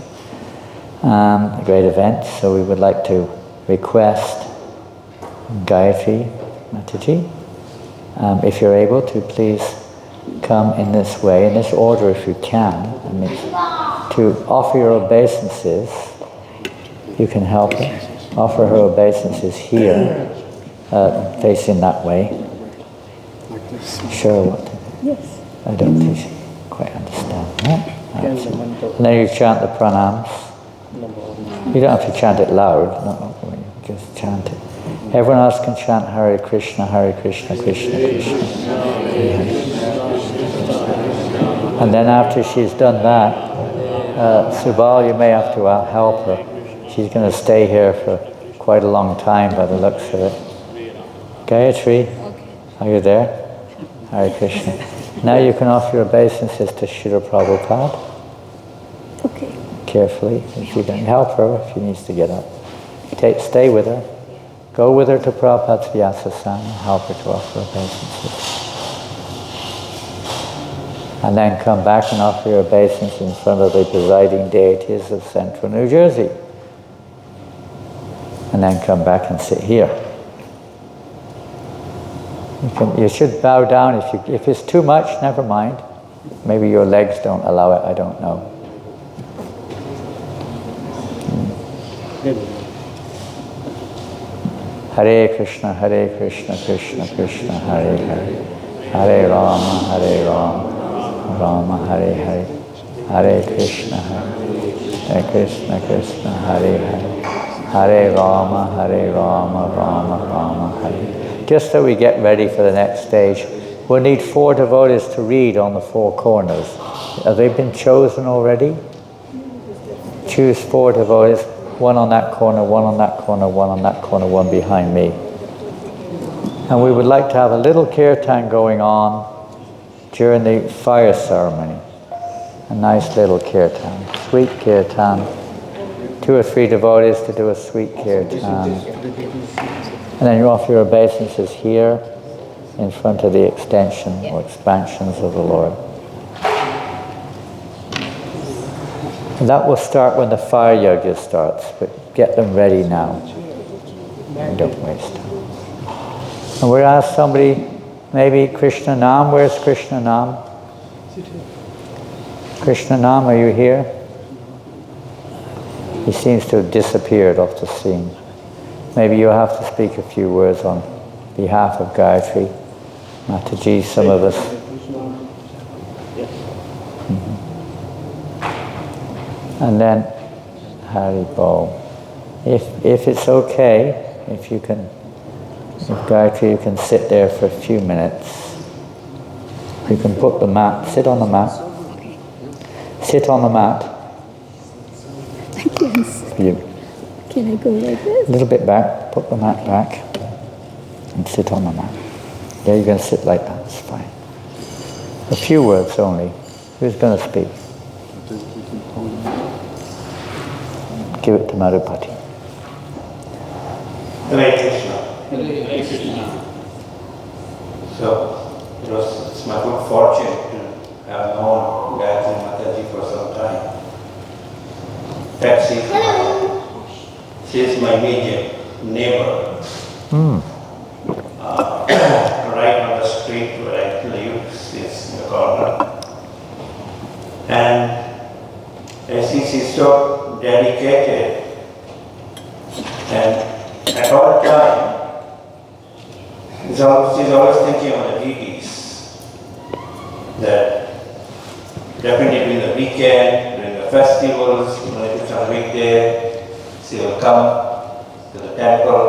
A great event, so we would like to request Gayatri Mataji, if you're able to please come in this way, in this order if you can, to offer your obeisances. You can help her. Offer her obeisances here, facing that way. Sure what to do. Yes. I don't quite understand that. And then you chant the pranams. You don't have to chant it loud, just chant it. Everyone else can chant Hare Krishna, Krishna Krishna. And then after she's done that, Subal, you may have to help her. She's going to stay here for quite a long time by the looks of it. Gayatri, are you there? Hare Krishna. Now you can offer your obeisances to Srila Prabhupada. Okay. Carefully, if you can help her, if she needs to get up. Stay with her. Go with her to Prabhupada's Vyasasana and help her to offer obeisances. And then come back and offer your obeisance in front of the presiding deities of central New Jersey. And then come back and sit here. You should bow down. If it's too much, never mind. Maybe your legs don't allow it, I don't know. Hare Krishna, Krishna Krishna, Hare Hare. Hare Rama, Rama Hare Hare. Hare Krishna, Krishna Krishna, Hare Hare. Hare Rama, Rama Hare. Just so we get ready for the next stage, we'll need 4 devotees to read on the 4 corners. Have they been chosen already? Choose 4 devotees, 1 on that corner, 1 on that corner, 1 on that corner, 1 behind me. And we would like to have a little kirtan going on during the fire ceremony. A nice little kirtan, sweet kirtan. 2 or 3 devotees to do a sweet kirtan. And then you offer your obeisances here in front of the extension or expansions of the Lord. And that will start when the fire yoga starts, but get them ready now. And don't waste time. And we'll ask somebody, maybe Krishna Nam. Where's Krishna Nam? Krishna Nam, are you here? He seems to have disappeared off the scene. Maybe you'll have to speak a few words on behalf of Gayatri. Mataji, some of us. And then Hari Bol. If it's okay, if Gayatri, you can sit there for a few minutes. You can put the mat, sit on the mat. Sit on the mat. Yes. Can I go like this? A little bit back, put the mat back, and sit on the mat. Yeah, you can sit like that, it's fine. A few words only. Who's going to speak? Give it to Madhupati. Hare Krishna. Hare Krishna. So, it's my good fortune to have known Gayatri Mataji for some time. In fact, she is my immediate neighbor. Right on the street where I live, she's in the corner. And I see she's so dedicated, and at all time, she's always thinking of the deities. That definitely during the weekend, during the festivals, when it's on a weekday, she will come to the temple,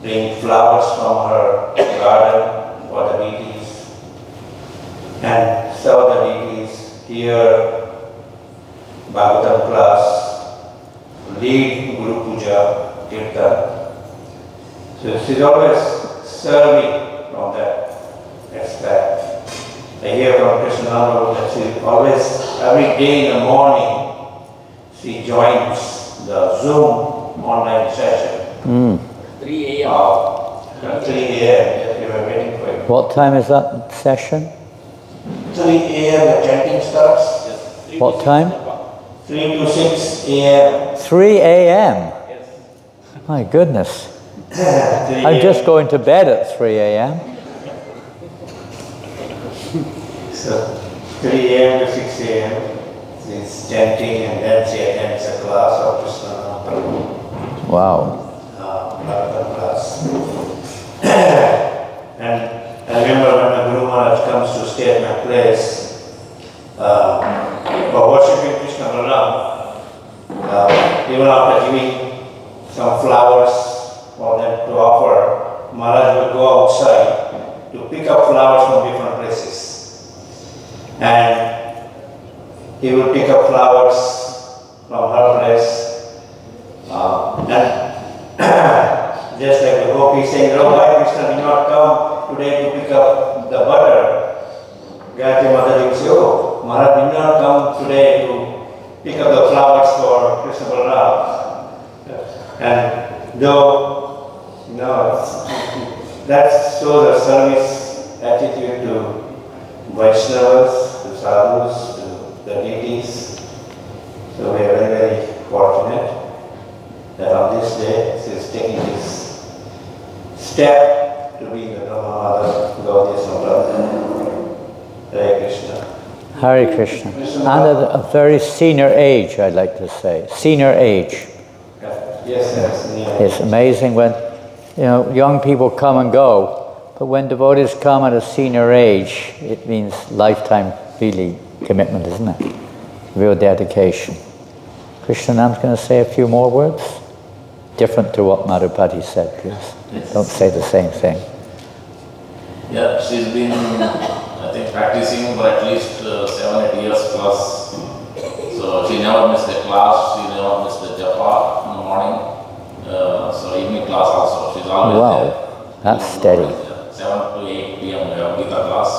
bring flowers from her garden for the deities, and serve the deities, hear Bhagavatam class, lead Guru Puja, Kirtan. So she's always serving from that aspect. I hear from Krishna that she always, every day in the morning, she joins the Zoom online session. 3 a.m. 3 a.m. We were waiting for it. What time is that session? 3 a.m. the chanting starts. What time? 3 to 6 a.m. 3 a.m.? My goodness. I'm just going to bed at 3 a.m. So 3 a.m. to 6 a.m. she's chanting, and then she attends a class of Krishna. Wow. Class. And I remember when the Guru Maharaj comes to stay at my place for worshipping Krishna Balaram, even after giving some flowers for them to offer, Maharaj would go outside to pick up flowers from different places. And he would pick up flowers from her place. And just like the gopis saying, "Oh, why Krishna did not come today to pick up the butter?" Gayatri Mataji would say, "Oh, Maharaj did not come today to pick up the flowers for Krishna Balaram." And though, that shows a service attitude to Vaishnavas, to sadhus, to the deities. So we are very, very fortunate that on this day she is taking this step to be the Brahma Gaudiya Sampradaya. Hare Krishna. Hare Krishna. And at a very senior age, I'd like to say. Senior age. Yes. It's amazing when, young people come and go, but when devotees come at a senior age, it means lifetime, really, commitment, isn't it? Real dedication. Krishnanam's going to say a few more words. Different to what Madhupati said, please. Yes. Don't say the same thing. Yeah, she's been, I think, practicing for at least 7-8 years plus. So she never missed a class, she never missed a japa in the morning. So evening class also, she's always there. Wow, that's steady. 7 to 8 p.m. we have Gita class.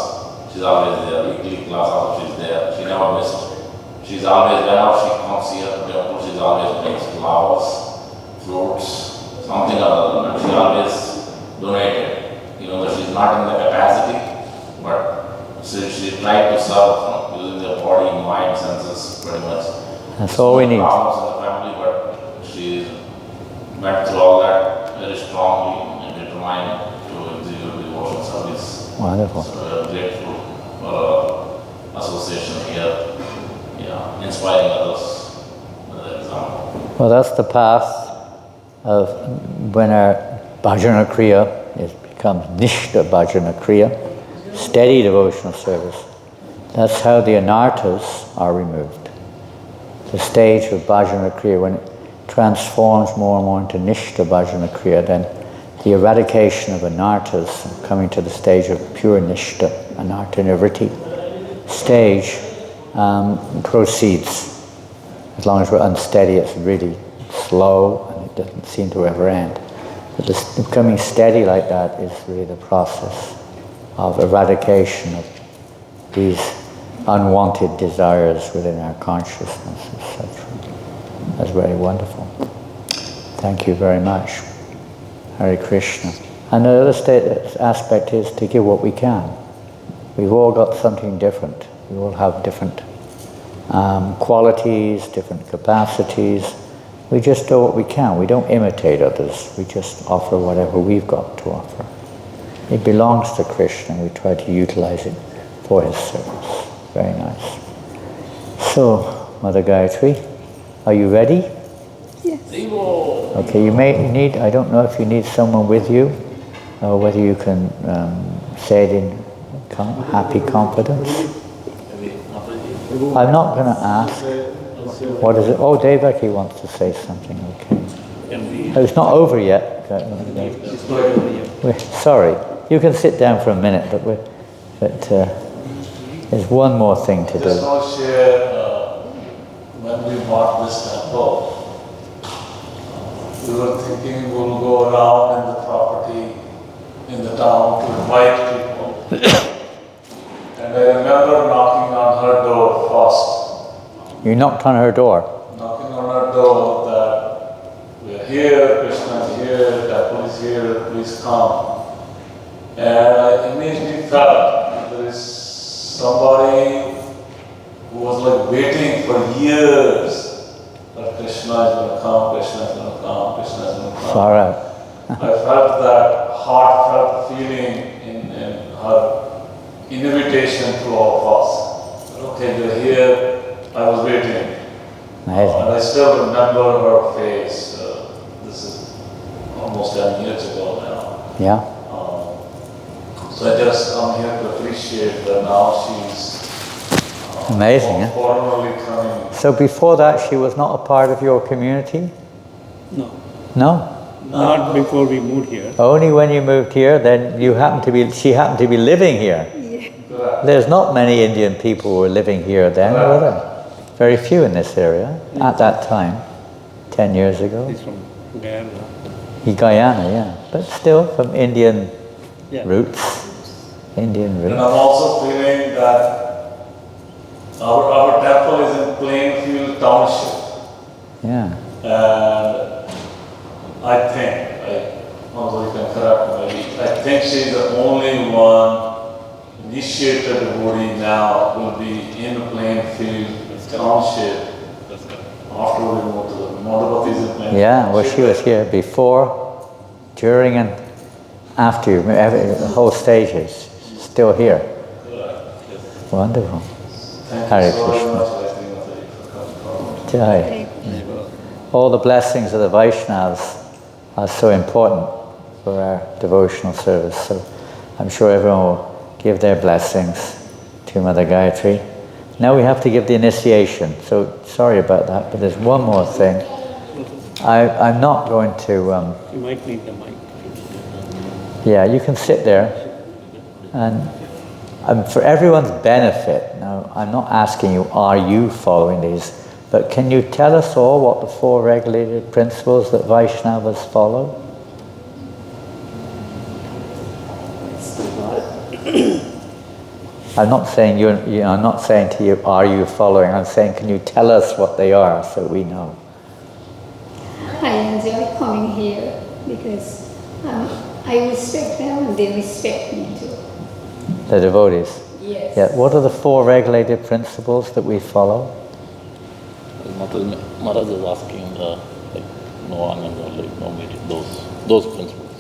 She's always there. Weekly class also she's there. She never missed. She's always, whenever she comes here to temple, she's always makes flowers, fruits, something or other. And she always donated, even though she's not in the capacity, but she tried to serve using their body, mind, senses pretty much. That's all we need. Problems in the family, but she went through all that very strongly and determined to execute devotional service. Wonderful. So we are grateful for our association here, inspiring others with the example. Well, that's the path of when our bhajana kriya becomes nishta bhajana kriya, steady devotional service. That's how the anarthas are removed. The stage of bhajana kriya, when it transforms more and more into nishta bhajana kriya, then the eradication of anarthas, coming to the stage of pure nishta, anartha nivritti stage, proceeds. As long as we're unsteady, it's really slow and it doesn't seem to ever end. But becoming steady like that is really the process of eradication of these unwanted desires within our consciousness, etc. That's very wonderful. Thank you very much. Hare Krishna. And the other aspect is to give what we can. We've all got something different. We all have different qualities, different capacities. We just do what we can. We don't imitate others. We just offer whatever we've got to offer. It belongs to Krishna. We try to utilize it for his service. Very nice. So, Mother Gayatri, are you ready? Yes. Okay, you may need, I don't know if you need someone with you, or whether you can say it in happy confidence. I'm not going to ask. What is it? Oh, Devaki wants to say something. Okay. Oh, it's not over yet. Sorry. You can sit down for a minute, but there's one more thing to do. Just want to share, when we bought this temple, we were thinking we'll go around in the property, in the town to invite people. And I remember knocking on her door first. You knocked on her door? Knocking on her door that we're here, Krishna is here, temple is here, please come. And I immediately felt that there is somebody who was like waiting for years that Krishna is going to come, Krishna is going to come, Krishna is going to come. All right. I felt that heartfelt feeling in her invitation to all of us. Okay, you're here, I was waiting. Amazing. And I still remember her face. This is almost 10 years ago now. Yeah. So I'm here to appreciate that now she's Amazing, eh? formally coming. So before that, she was not a part of your community? No, No? not before we moved here. Only when you moved here, then she happened to be living here. Correct. There's not many Indian people who were living here then, were there? Very few in this area at that time, 10 years ago. He's from Guyana. Guyana, yeah. But still from Indian Yeah. roots. Indian And roots. I'm also feeling that our temple is in Plainfield Township. Yeah. And I think, although you can correct me, I think she's the only one initiated devotee now will be in Plainfield Township. After we moved to the Madhya in Plainfield. Yeah, well, she was here before, during, and after you, the whole stage is still here. Wonderful. Hare Krishna. Jai. All the blessings of the Vaishnavas are so important for our devotional service. So I'm sure everyone will give their blessings to Mother Gayatri. Now we have to give the initiation. So sorry about that, but there's one more thing. I'm not going to... You might need the mic. Yeah, you can sit there. And for everyone's benefit, now I'm not asking you, are you following these? But can you tell us all what the 4 regulated principles that Vaishnavas follow? I'm not saying I'm not saying to you, are you following? I'm saying, can you tell us what they are so we know? I enjoy coming here because I respect them and they respect me too. The devotees? Yes. Yeah. What are the 4 regulated principles that we follow? Maharaj is asking like no anger, like no meeting, those principles.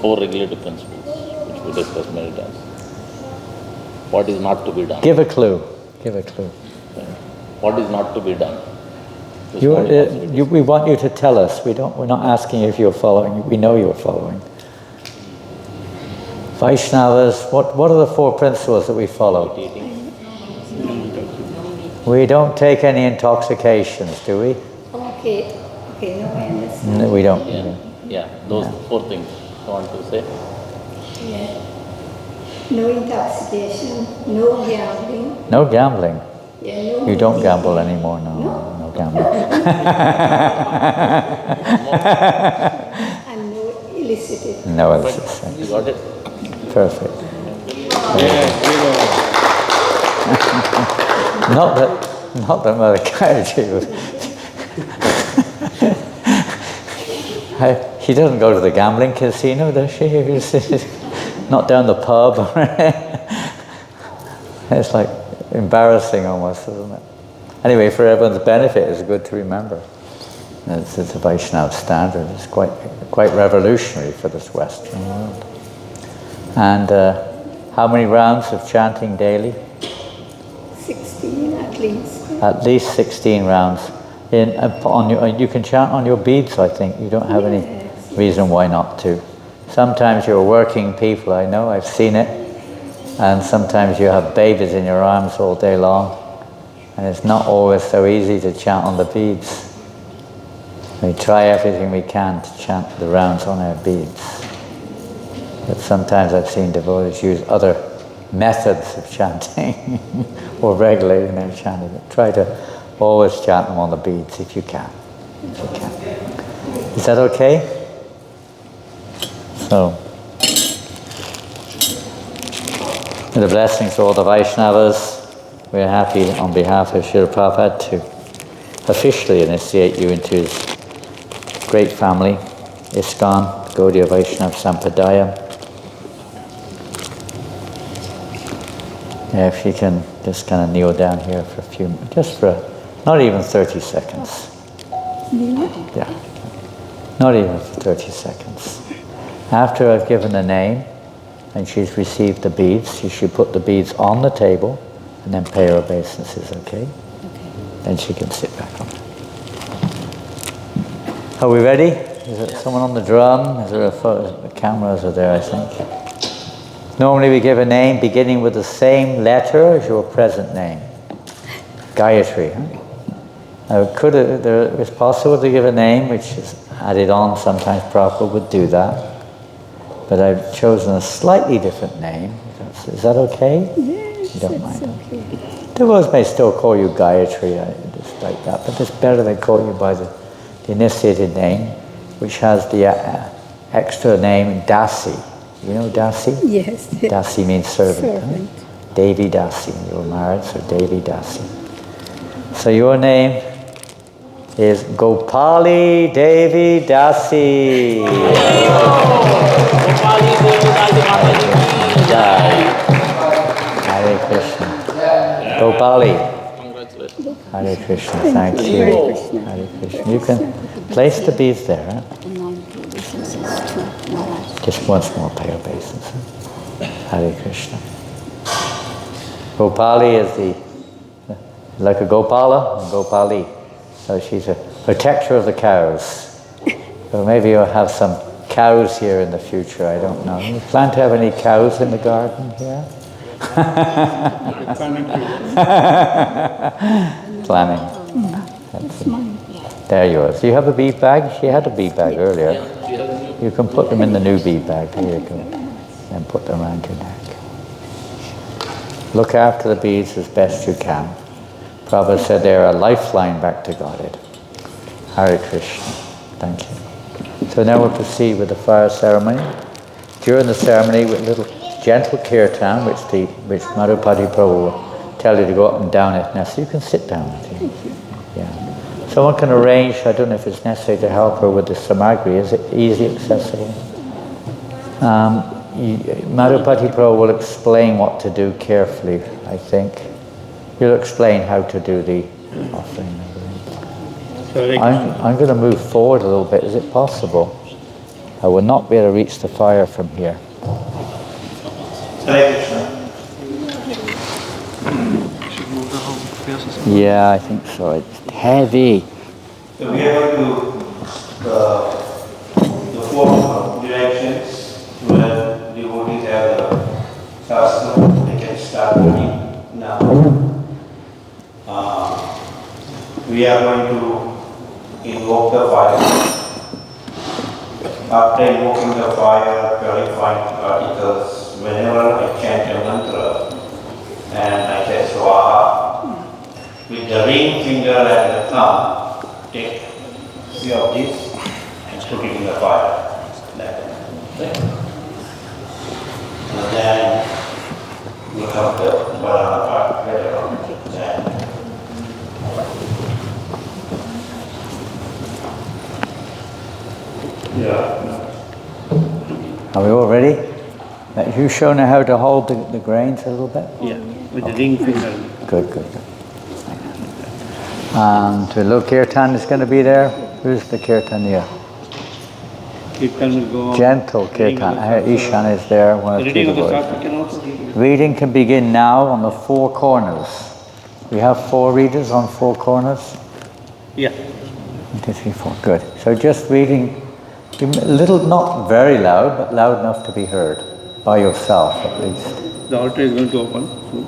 4 regulative principles, which we discussed many times. What is not to be done? Give a clue. Give a clue. What is not to be done? We want you to tell us. We're not asking you if you're following. We know you're following. Vaishnavas, what are the 4 principles that we follow? We don't take any intoxications, do we? Okay, no, I understand. No, we don't. Yeah, those 4 things I want to say. Yeah. No intoxication, no gambling. No gambling. Yeah, no You don't eating. gamble anymore, no gambling. And no illicit. No illicit. You got it? Perfect. Yeah, Not that Mother Gayatri would. She doesn't go to the gambling casino, does she? Not down the pub. It's like embarrassing almost, isn't it? Anyway, for everyone's benefit, it's good to remember. It's a Vaishnava standard. It's quite revolutionary for this Western world. And how many rounds of chanting daily? 16 at least. At least 16 rounds. You can chant on your beads, I think. You don't have any reason why not to. Sometimes you're working people, I know, I've seen it. And sometimes you have babies in your arms all day long. And it's not always so easy to chant on the beads. We try everything we can to chant the rounds on our beads. But sometimes I've seen devotees use other methods of chanting or regulating their chanting. But try to always chant them on the beads if you can. Is that okay? So, with the blessings of all the Vaishnavas, we're happy on behalf of Srila Prabhupada to officially initiate you into his great family, ISKCON, Gaudiya Vaishnava Sampradaya. Yeah, if you can just kind of kneel down here for a few minutes, just for not even 30 seconds. Yeah, not even for 30 seconds. After I've given the name and she's received the beads, she should put the beads on the table and then pay her obeisances, okay? Then she can sit back on. Are we ready? Is there someone on the drum? Is there a photo? The cameras are there, I think. Normally we give a name beginning with the same letter as your present name. Gayatri, huh? It's possible to give a name which is added on. Sometimes Prabhupada would do that. But I've chosen a slightly different name. Is that okay? Yes, You don't mind? okay. Devotees may still call you Gayatri, just like that, but it's better they call you by the initiated name, which has the extra name Dasi. You know Dasi? Yes. Dasi means servant. Servant. Huh? Devi Dasi. You were married, so Devi Dasi. So your name is Gopali Devi Dasi. Hare Krishna. Gopali. Hare Krishna. Thank you. Hare Krishna. You can place the beads there. Huh? Just once more, pay obeisance. Hare Krishna. Gopali is like a Gopala and Gopali. So she's a protector of the cows. So maybe you'll have some cows here in the future, I don't know. You plan to have any cows in the garden here? Planning. There you are. So you have a bead bag? She had a bead bag earlier. You can put them in the new bead bag. Here you go. And put them around your neck. Look after the beads as best you can. Prabhupada said they're a lifeline back to Godhead. Hare Krishna. Thank you. So now we'll proceed with the fire ceremony. During the ceremony, with little gentle kirtan, which Madhupati Prabhu will tell you to go up and down it. Now, so you can sit down. Yeah. Someone can arrange, I don't know if it's necessary to help her with the samagri. Is it easy accessible? Madhupati Prabhu will explain what to do carefully, I think. He'll explain how to do the offering. I'm going to move forward a little bit. Is it possible? I will not be able to reach the fire from here. Yeah, I think so. It's heavy. So we are going to the four directions where devotees have the shastra. They can start reading now. We are going to invoke the fire. After invoking the fire, purifying particles, whenever I chant a mantra and I say Swaha, with the ring finger and the thumb, take three of these and put it in the fire. And then we have the banana part later on. Are we all ready? Have you shown her how to hold the grains a little bit? Yeah, with the ring finger. Good, good, good. And the little kirtan is going to be there. Who's the kirtaniya? Kirtan will go on. Gentle kirtan. Ishan is there. One or two Reading of the boys. shastra can also be. Reading can begin now on the four corners. We have four readers on four corners. Yeah. 1, 2, 3, 4. Good. So just reading, a little, not very loud, but loud enough to be heard by yourself at least. The altar is going to open soon.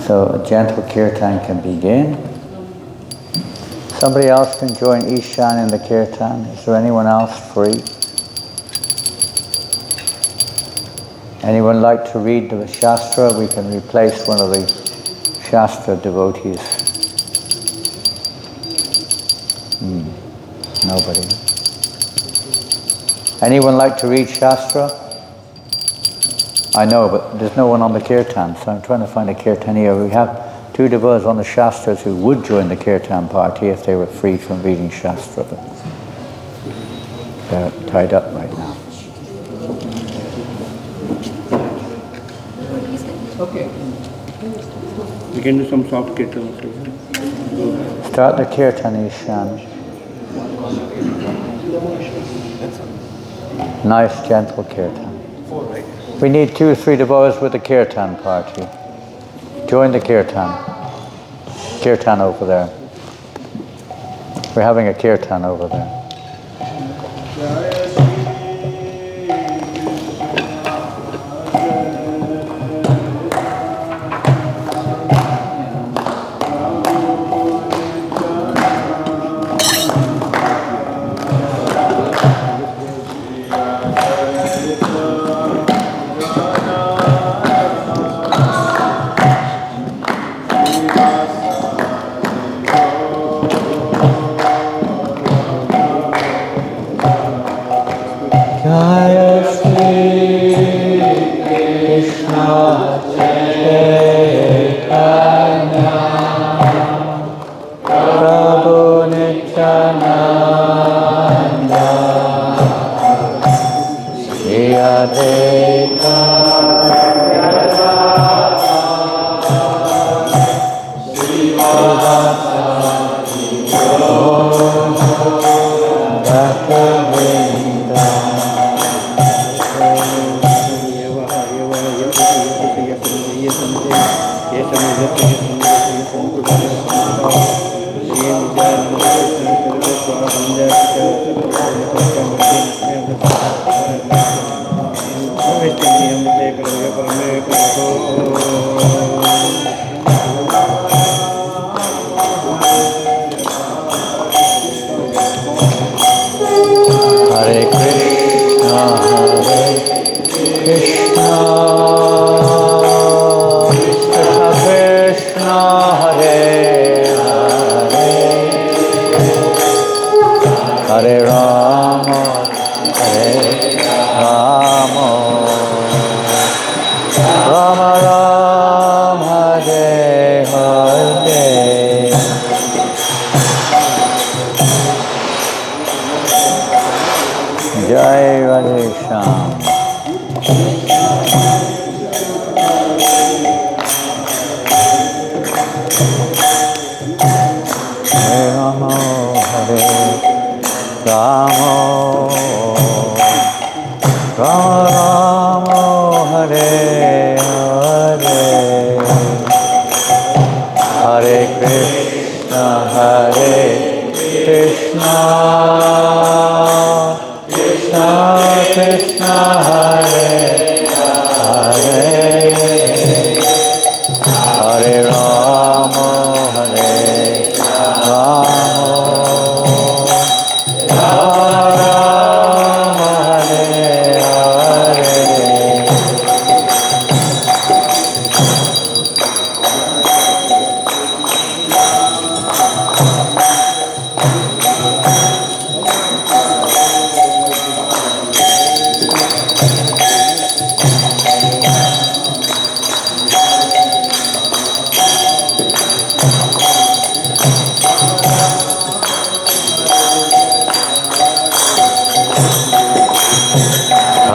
So a gentle kirtan can begin. Somebody else can join Ishan in the kirtan. Is there anyone else free? Anyone like to read the Shastra? We can replace one of the Shastra devotees. Nobody. Anyone like to read Shastra? I know, but there's no one on the kirtan, so I'm trying to find a kirtaniya. We have two devotees on the Shastras who would join the kirtan party if they were freed from reading Shastra, but they're tied up right now. Okay. We can do some soft kirtan also. Start the kirtan, Ishan. Nice, gentle kirtan. We need 2 or 3 devotees with the kirtan party. Join the kirtan. Kirtan over there. We're having a kirtan over there. Hare Krishna, Krishna Krishna, Hare Hare, Hare Rama, Hare Rama, Rama Rama, Hare Hare. Jai Radhe Shyam. Hare Rama, Hare Rama, Rama Hare Hare, Hare Krishna, Hare Krishna, Krishna Krishna, Hare Hare, Hare Rama, Hare Rama, Rama Hare Hare.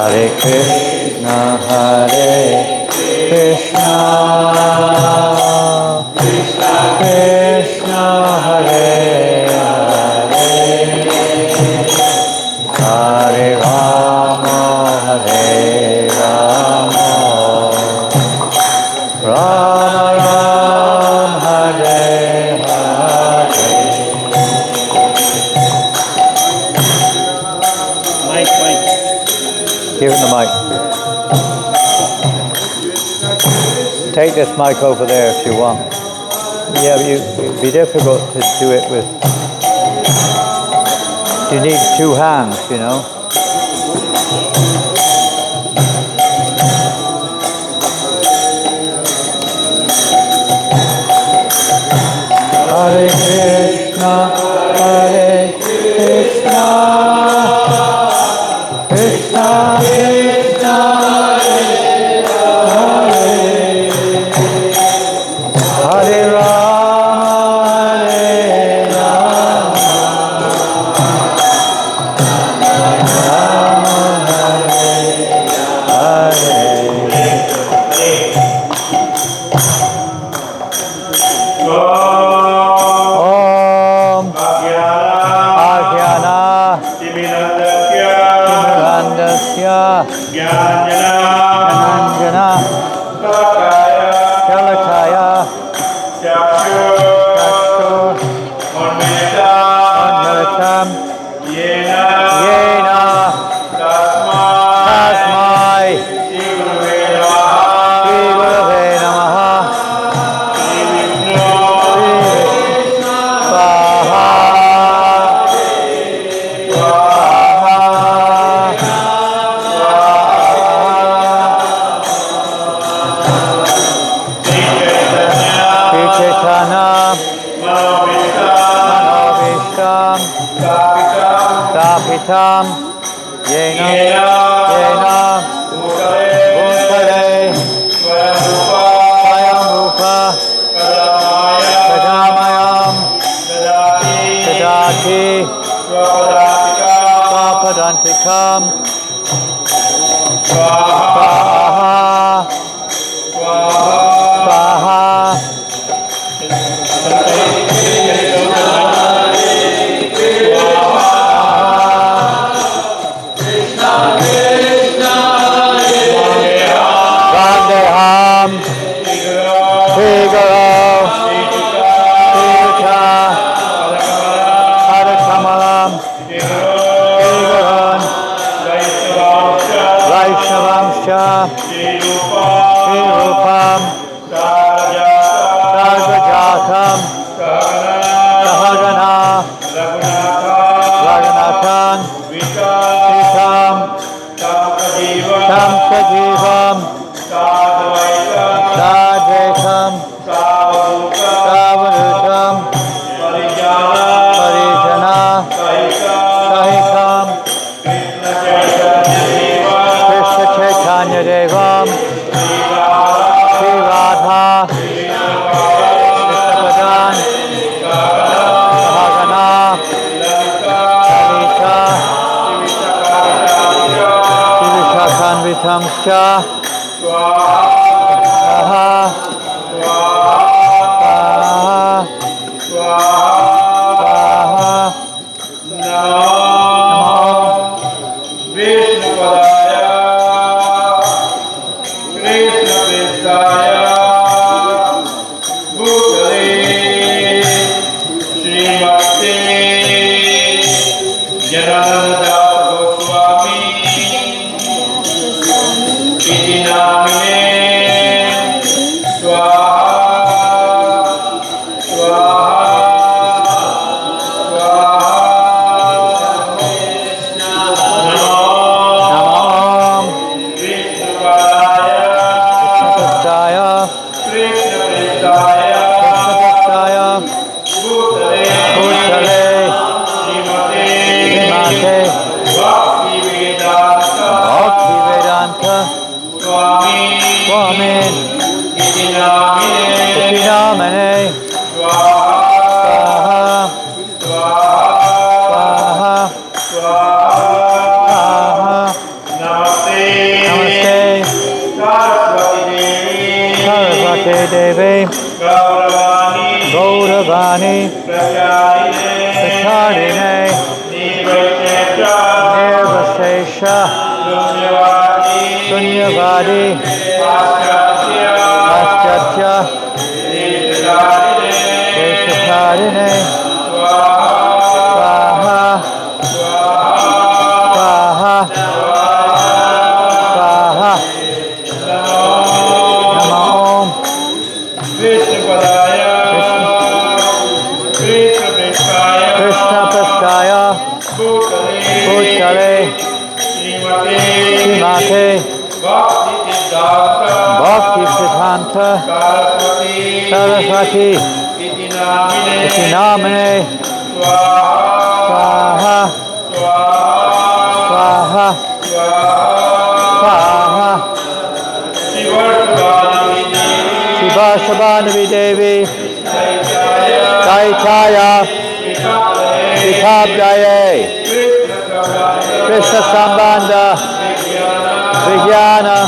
Hare Krishna, Hare Krishna, Krishna Krishna, Hare Hare, Hare Rama, Hare Rama, Rama Rama, Hare Hare. Give him the mic. Take this mic over there if you want. Yeah, but it'd be difficult to do it with... You need two hands, you know. Hare Krishna, Hare Krishna, Krishna Krishna, Hare Rama, Hare Rama, Om Ajnana Timirandasya Jnananjana Shalakaya Chakshur Unmilitam Yena Tasmai Shri Gurave Namaha Stapitam Yena Bhutale Swayam Rupa Kadamayam Kadati Swapadantikam Swaha Swaha Swaha Sahitam Krishna Chaitanya Devam Sri Radha Krishna Padan Sahagana Lalita Sivishakanvitamscha Swaha Swaha Devi Gauravani Pracharine Nirvasesha Sunyavadi Paschatya Deshakarine Swaha Swaha Swaha Krishna Prasthaya Bhutale Srimate Bhakti Siddhanta Saraswati Iti Namine Swaha Swaha Swaha Shiva Shabanavi Devi Chaitanya Vitabdaye Krishna Sambandha Vijnana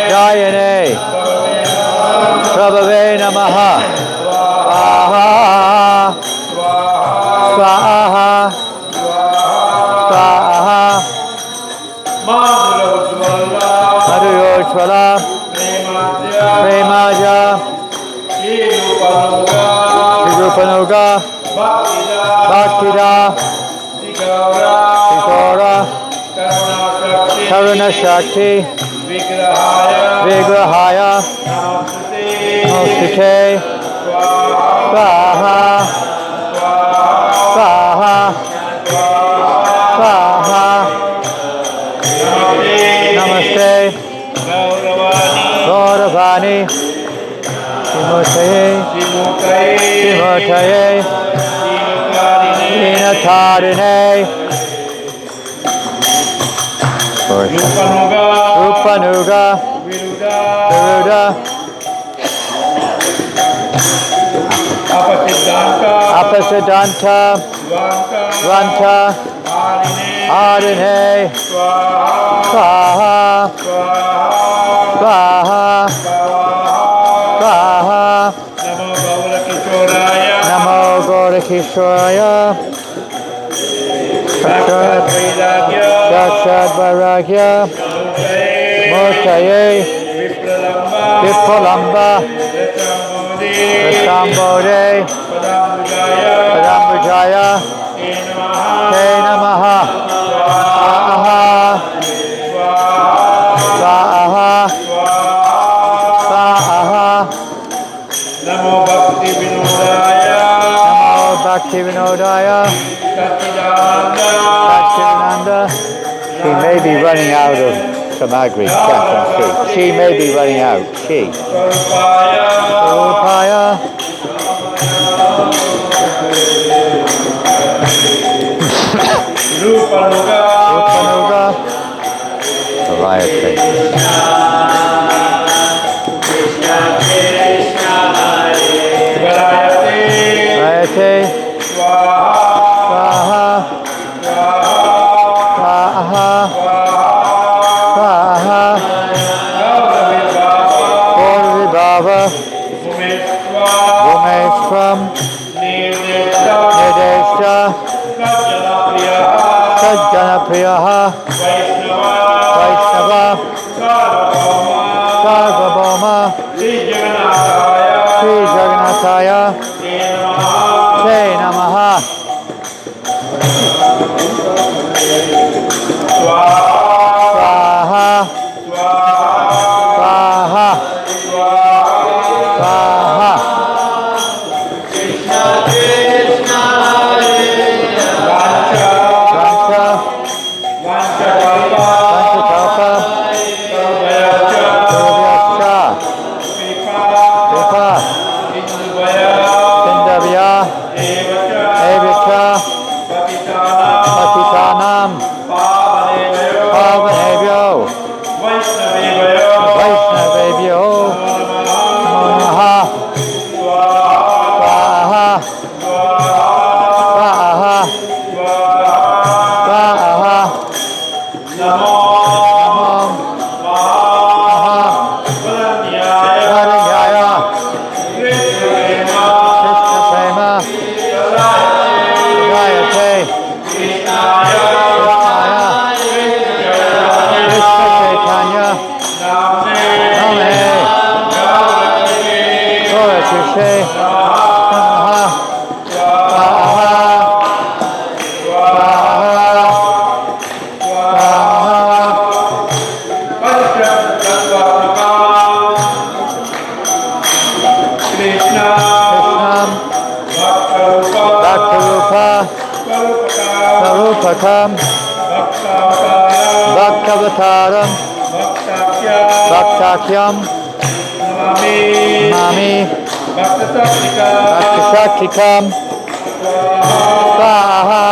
Jayane Prabhave Namaha Swaha Swaha Swaha Madhya Premaja Rupanuga Bhaktida Sikora Karuna Shakti Vigrahaya Namaste Swaha Swaha Swaha Namaste Gauravani Vimutaye Vinatarine Rupanuga Viruda Apasiddhanta Vanta Arine Swaha Swaha Swaha Namo Gaurakishoraya Sakshat Vairagya Murtaye Vipulamba Rasambode Padambujaya Te Namaha Swaha Swaha Swaha Namo Bhakti Vinodaya Satchidananda. She may be running out of samagri, Captain C. She may be running out. She. Prabhupada. Swaha. Swaha. Swaha. Vanchakalpa. Survyascha. Kripa. Sindhavya. Evicha. Patitanam. Pavanebhyo. Vaishnavebhyo. Namaha. Swaha. Swaha. Swaha. Namo. Varanyaya. Krishna Prema. Jayate. Krishnaya. Krishna Chaitanya. Name. Gora Krishe. Namaha. Swaha. Bhaktam, Bhaktavataram, Bhaktakyam, Mami, Bhaktasaktikam, Swaha,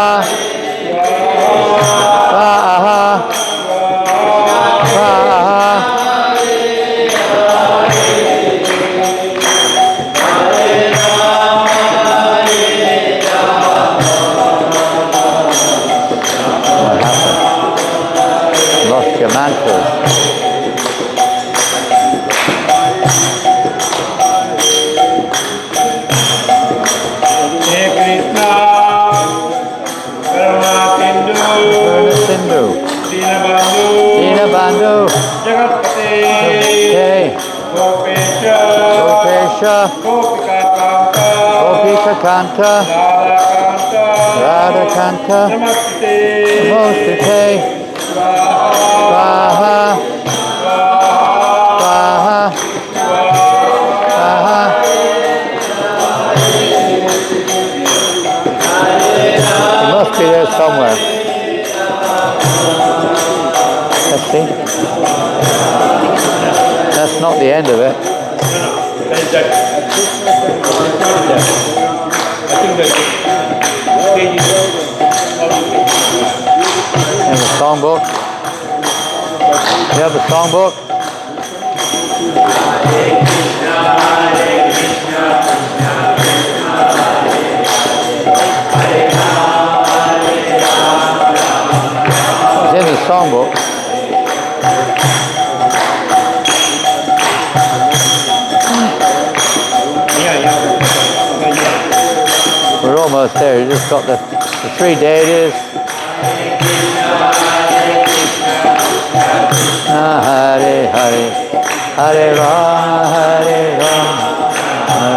Swaha, Swaha. Lost your mantras. Sindhu, Dinabandhu, Jagapate, Gopesha, Gopika Kanta, Radha Kanta, Namaste, Swaha, Swaha, Swaha. It must be there somewhere. Let's see. That's not the end of it. There's a songbook. You have a songbook? It's in the songbook. We're almost there. You just got the three deities. Hare Hare, Hare Rama,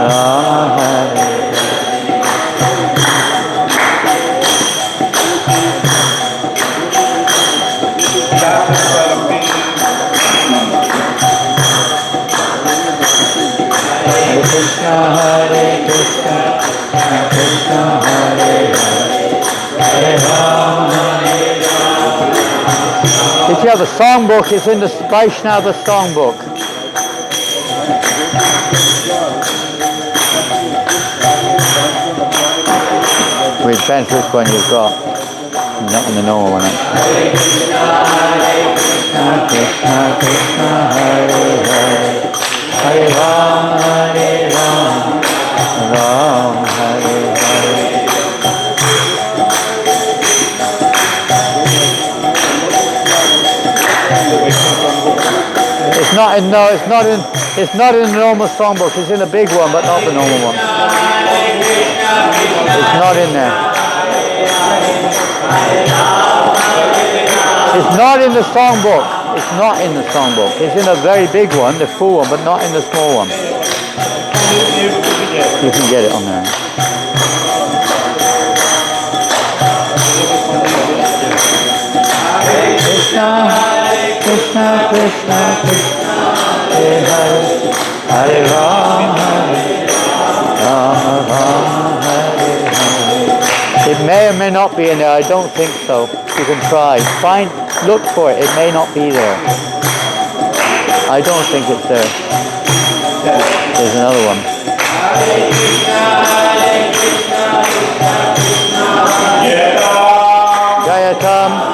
Rama Hare. Hare Krishna, Hare Krishna, Krishna Hare Hare, Hare Rama. If you have a songbook, it's in the Vaishnava songbook. Which depends which one you've got. Not in the normal one. Hare Krishna, Krishna Krishna, Hare Hare, Hare Rama, Rama Hare Hare. It's not in the normal songbook. It's in the big one, but not the normal one. It's not in there. It's not in the songbook. It's not in the songbook. It's in a very big one, the full one, but not in the small one. You can get it on there. Krishna, Krishna Krishna Krishna, Hare Hare, Hare Rama, Rama Rama, Hare Hare. It may or may not be in there. I don't think so. You can try. Look for it. It may not be there. I don't think it's there. There's another one. Jayatam,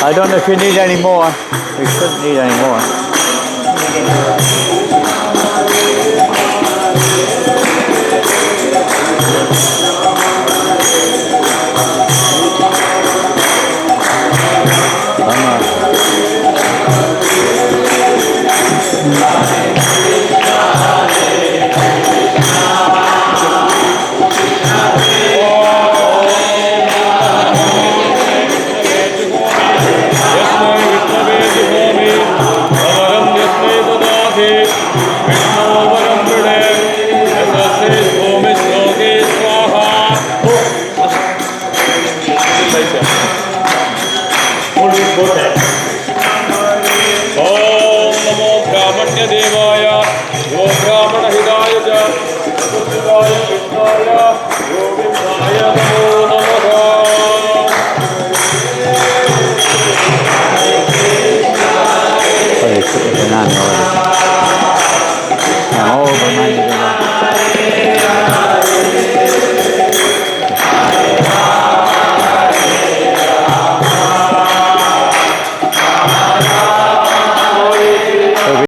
I don't know if you need any more. We shouldn't need any more.